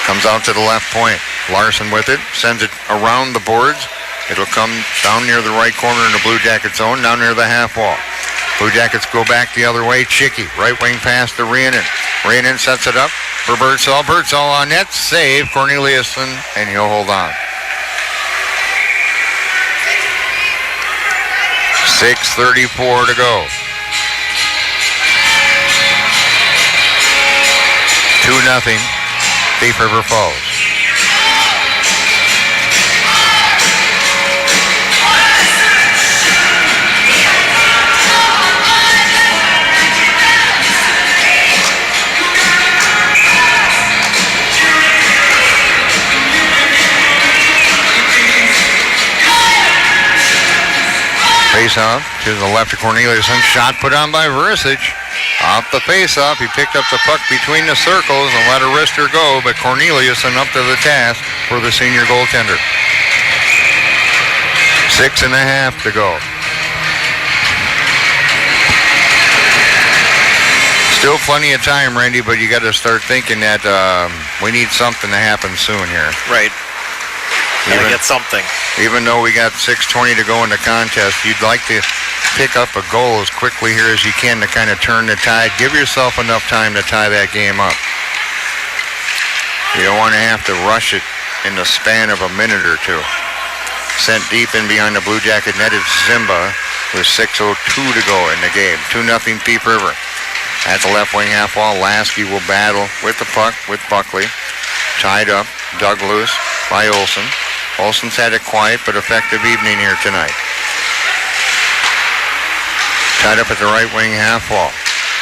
[SPEAKER 1] Comes out to the left point. Larson with it, sends it around the boards. It'll come down near the right corner in the Blue Jacket zone, down near the half wall. Blue Jackets go back the other way. Chicky, right wing pass to Rhiannon. Rhiannon sets it up for Birdsall. Birdsall on net, save Corneliuson, and he'll hold on. 6:34 to go. 2-0, Thief River Falls. Face-off to the left of Corneliuson. Shot put on by Verisic. Off the face-off, he picked up the puck between the circles and let a wrister go, but Corneliuson up to the task for the senior goaltender. 6.5 to go. Still plenty of time, Randy, but you got to start thinking that we need something to happen soon here.
[SPEAKER 2] Right. Gotta get something.
[SPEAKER 1] Even though we got 6:20 to go in the contest, you'd like to pick up a goal as quickly here as you can to kind of turn the tide. Give yourself enough time to tie that game up. You don't want to have to rush it in the span of a minute or two. Sent deep in behind the Blue Jacket net is Zimba with 6:02 to go in the game. 2-0 Thief River. At the left wing half wall, Lasky will battle with the puck with Buckley. Tied up, dug loose by Olsen. Olsen's had a quiet but effective evening here tonight. Tied up at the right wing half wall.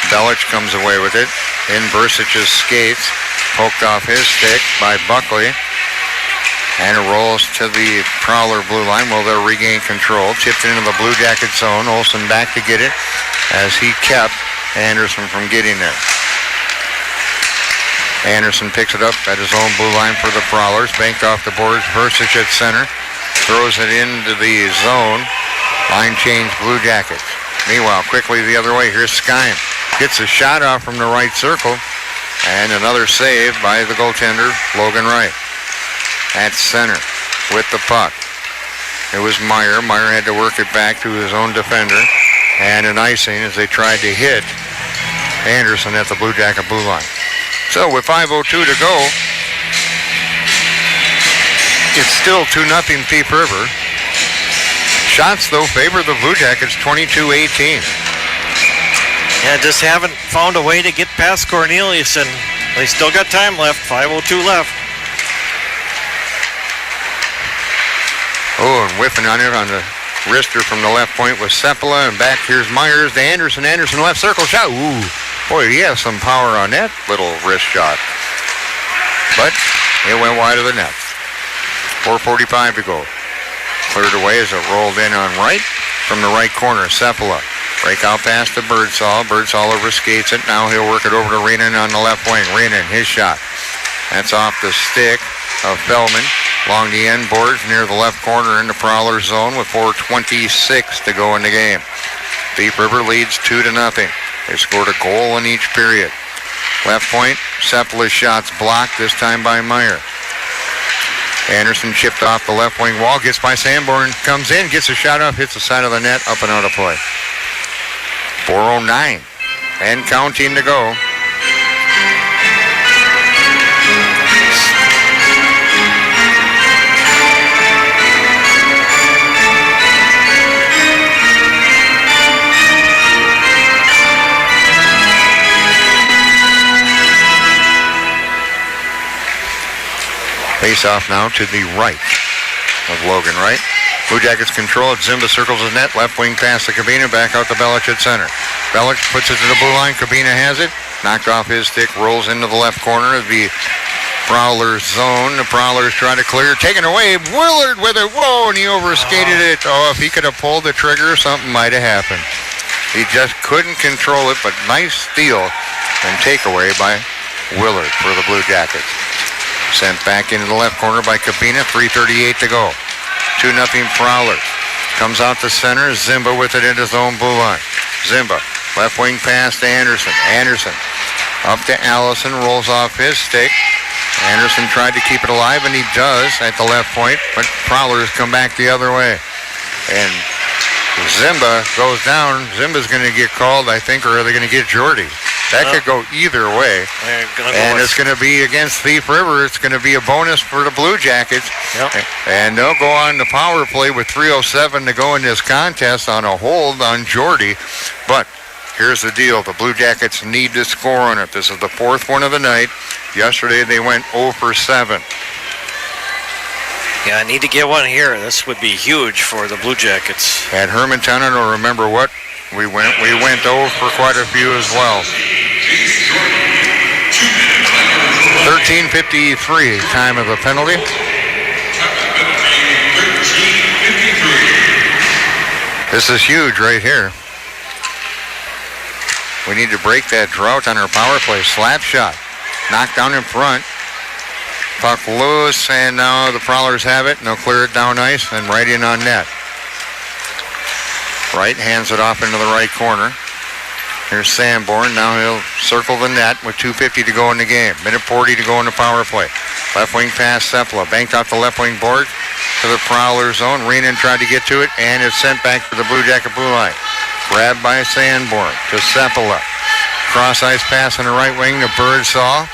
[SPEAKER 1] Belich comes away with it. In Versich's skates. Poked off his stick by Buckley. And it rolls to the Prowler blue line. Well, they'll regain control. Tipped into the Blue Jacket zone. Olsen back to get it as he kept Anderson from getting there. Anderson picks it up at his own blue line for the Prowlers. Banked off the boards. Versich at center. Throws it into the zone. Line change Blue Jackets. Meanwhile, quickly the other way. Here's Skyme. Gets a shot off from the right circle. And another save by the goaltender, Logan Wright. At center with the puck. It was Meyer. Meyer had to work it back to his own defender. And an icing as they tried to hit Anderson at the Blue Jacket blue line. So with 5:02 to go, it's still 2-0 Thief River. Shots, though, favor the Blue Jackets 22-18.
[SPEAKER 2] Yeah, just haven't found a way to get past Corneliuson. They still got time left, 5:02 left.
[SPEAKER 1] Oh, and whiffing on it on the wrister from the left point was Sepala, and back here's Myers to Anderson. Anderson left circle shot. Ooh. Boy, he has some power on that little wrist shot. But it went wide of the net. 4:45 to go. Cleared away as it rolled in on right from the right corner. Sepala. Breakout pass to Birdsall. Birdsall overskates it. Now he'll work it over to Rhiannon on the left wing. Rhiannon, his shot. That's off the stick of Feldman. Along the end boards near the left corner in the Prowler zone with 4:26 to go in the game. Thief River leads 2-0. They scored a goal in each period. Left point, Sepala's shots blocked, this time by Meyer. Anderson chipped off the left wing wall, gets by Sanborn, comes in, gets a shot off, hits the side of the net, up and out of play. 4:09 and counting to go. Face off now to the right of Logan Wright. Blue Jackets control it. Zimba circles the net. Left wing pass to Cabina. Back out to Belich at center. Belich puts it to the blue line. Cabina has it. Knocked off his stick. Rolls into the left corner of the Prowlers zone. The Prowlers try to clear. Taken away. Willard with it. Whoa, and he overskated it. Oh, if he could have pulled the trigger, something might have happened. He just couldn't control it, but nice steal and takeaway by Willard for the Blue Jackets. Sent back into the left corner by Cabina. 3:38 to go. 2-0 Prowlers. Comes out to center. Zimba with it into zone blue line. Zimba. Left wing pass to Anderson. Anderson up to Allison. Rolls off his stick. Anderson tried to keep it alive, and he does at the left point, but Prowlers come back the other way. And Zimba goes down. Zimba's going to get called, I think, or are they going to get Jordy? That could go either way. And it's going to be against Thief River. It's going to be a bonus for the Blue Jackets.
[SPEAKER 2] Yep.
[SPEAKER 1] And they'll go on the power play with 3:07 to go in this contest on a hold on Jordy. But here's the deal. The Blue Jackets need to score on it. This is the fourth one of the night. Yesterday they went 0 for 7.
[SPEAKER 2] Yeah, I need to get one here. This would be huge for the Blue Jackets.
[SPEAKER 1] At Hermantown, I don't remember what we went 0 for quite a few as well. 13:53 time of the penalty. This is huge right here. We need to break that drought on our power play. Slap shot. Knocked down in front. Puck loose, and now the Prowlers have it, and they'll clear it down ice and right in on net. Wright hands it off into the right corner. Here's Sanborn. Now he'll circle the net with 2:50 to go in the game. Minute 40 to go in the power play. Left wing pass, Sepala. Banked off the left wing board to the Prowler zone. Reenan tried to get to it, and it's sent back to the Blue Jacket blue line. Grabbed by Sanborn to Sepala. Cross ice pass on the right wing to Birdsall.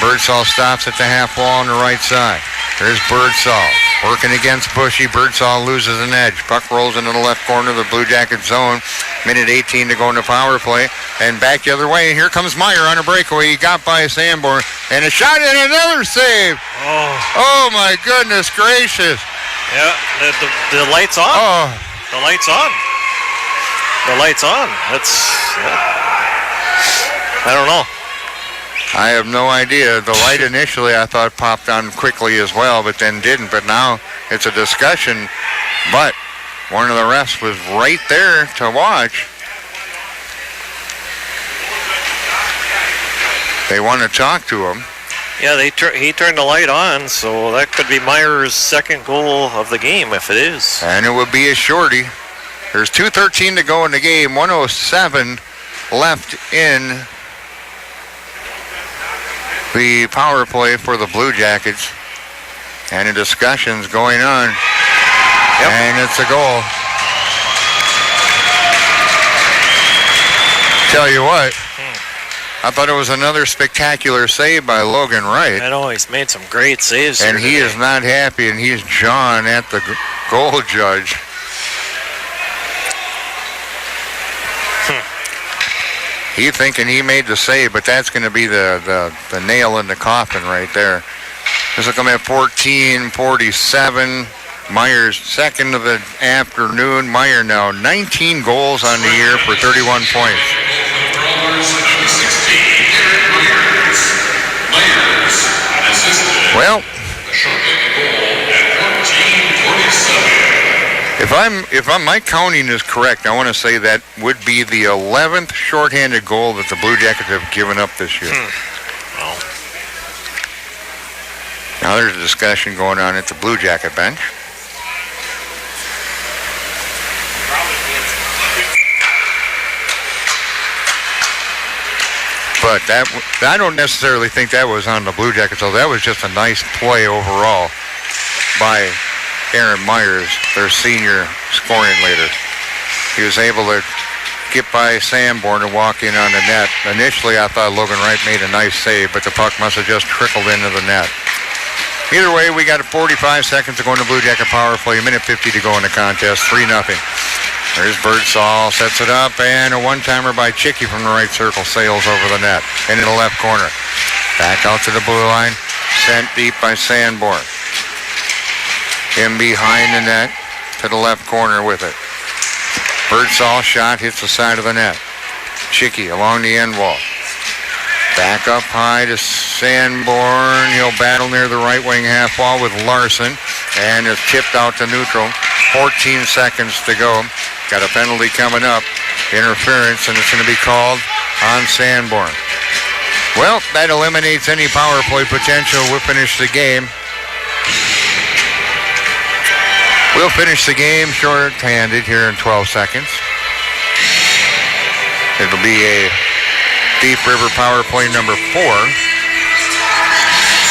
[SPEAKER 1] Birdsall stops at the half wall on the right side. There's Birdsall. Working against Bushy. Birdsall loses an edge. Puck rolls into the left corner of the Blue Jacket zone. Minute 18 to go in the power play. And back the other way. And here comes Meyer on a breakaway. He got by Sanborn. And a shot and another save. Oh my goodness gracious.
[SPEAKER 2] Yeah, the light's on.
[SPEAKER 1] Oh.
[SPEAKER 2] The light's on. The light's on. I don't know.
[SPEAKER 1] I have no idea. The light initially I thought popped on quickly as well, but then didn't. But now it's a discussion. But one of the refs was right there to watch. They want to talk to him.
[SPEAKER 2] Yeah, he turned the light on, so that could be Meyer's second goal of the game if it is.
[SPEAKER 1] And it would be a shorty. There's 2:13 to go in the game. 1:07 left in the power play for the Blue Jackets. And the discussion's going on.
[SPEAKER 2] Yep.
[SPEAKER 1] And it's a goal. Tell you what, I thought it was another spectacular save by Logan Wright.
[SPEAKER 2] I know, he's made some great saves.
[SPEAKER 1] And he is not happy, and he's John at the goal judge. He thinking he made the save, but that's going to be the nail in the coffin right there. This will come at 14:47. Meyer's second of the afternoon. Meyer now 19 goals on the year for 31 points. Well, if my counting is correct, I want to say that would be the 11th shorthanded goal that the Blue Jackets have given up this year.
[SPEAKER 2] Well.
[SPEAKER 1] Now there's a discussion going on at the Blue Jacket bench. But I don't necessarily think that was on the Blue Jackets, though. That was just a nice play overall by Aaron Myers, their senior scoring leader. He was able to get by Sanborn and walk in on the net. Initially, I thought Logan Wright made a nice save, but the puck must have just trickled into the net. Either way, we got 45 seconds to go in the Blue Jacket power play. A minute 50 to go in the contest. 3-0. There's Birdsall, sets it up, and a one-timer by Chicky from the right circle sails over the net into the left corner. Back out to the blue line. Sent deep by Sanborn. In behind the net to the left corner with it. Birdsall shot hits the side of the net. Chicky along the end wall. Back up high to Sanborn. He'll battle near the right wing half wall with Larson. And is tipped out to neutral. 14 seconds to go. Got a penalty coming up. Interference, and it's going to be called on Sanborn. Well, that eliminates any power play potential. We'll finish the game. We'll finish the game short-handed here in 12 seconds. It'll be a Thief River power play number 4.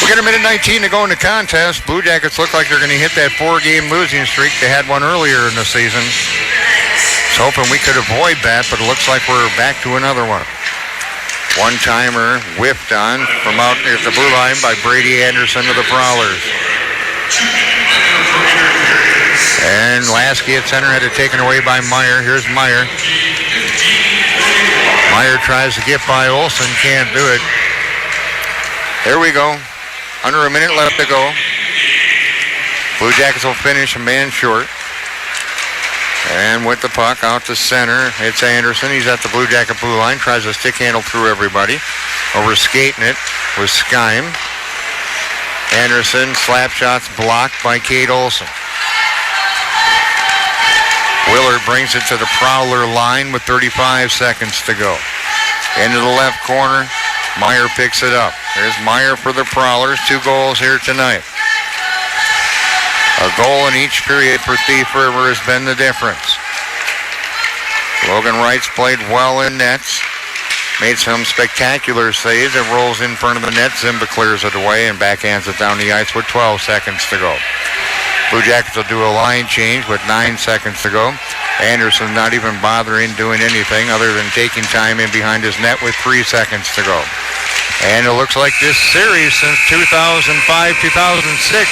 [SPEAKER 1] We got a minute 19 to go in the contest. Blue Jackets look like they're going to hit that 4-game losing streak. They had one earlier in the season. I was hoping we could avoid that, but it looks like we're back to another one. One-timer whiffed on from out near the blue line by Brady Anderson to the Prowlers. And Lasky at center had it taken away by Meyer. Here's Meyer. Meyer tries to get by Olsen, can't do it. There we go. Under a minute left to go. Blue Jackets will finish a man short. And with the puck out to center, it's Anderson. He's at the Blue Jacket blue line. Tries to stick handle through everybody. Over skating it was Skyme. Anderson, slap shots blocked by Kate Olsen. Willard brings it to the Prowler line with 35 seconds to go. Into the left corner, Meyer picks it up. There's Meyer for the Prowlers. 2 goals here tonight. A goal in each period for Thief River has been the difference. Logan Wright's played well in nets. Made some spectacular saves. It rolls in front of the net. Zimba clears it away and backhands it down the ice with 12 seconds to go. Blue Jackets will do a line change with 9 seconds to go. Anderson not even bothering doing anything other than taking time in behind his net with 3 seconds to go. And it looks like this series since 2005-2006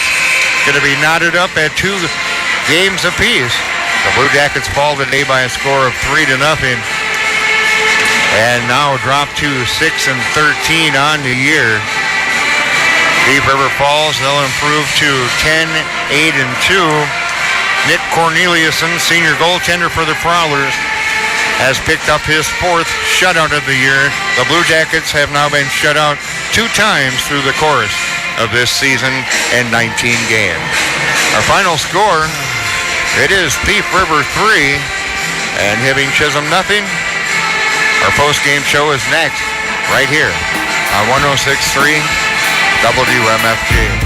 [SPEAKER 1] going to be knotted up at 2 games apiece. The Blue Jackets fall today by a score of 3-0. And now drop to 6-13 on the year. Thief River falls. They'll improve to 10-8-2. Nick Corneliuson, senior goaltender for the Prowlers, has picked up his 4th shutout of the year. The Blue Jackets have now been shut out 2 times through the course of this season in 19 games. Our final score, it is Thief River 3 and Hibbing Chisholm nothing. Our post-game show is next, right here on 106.3 WMFG.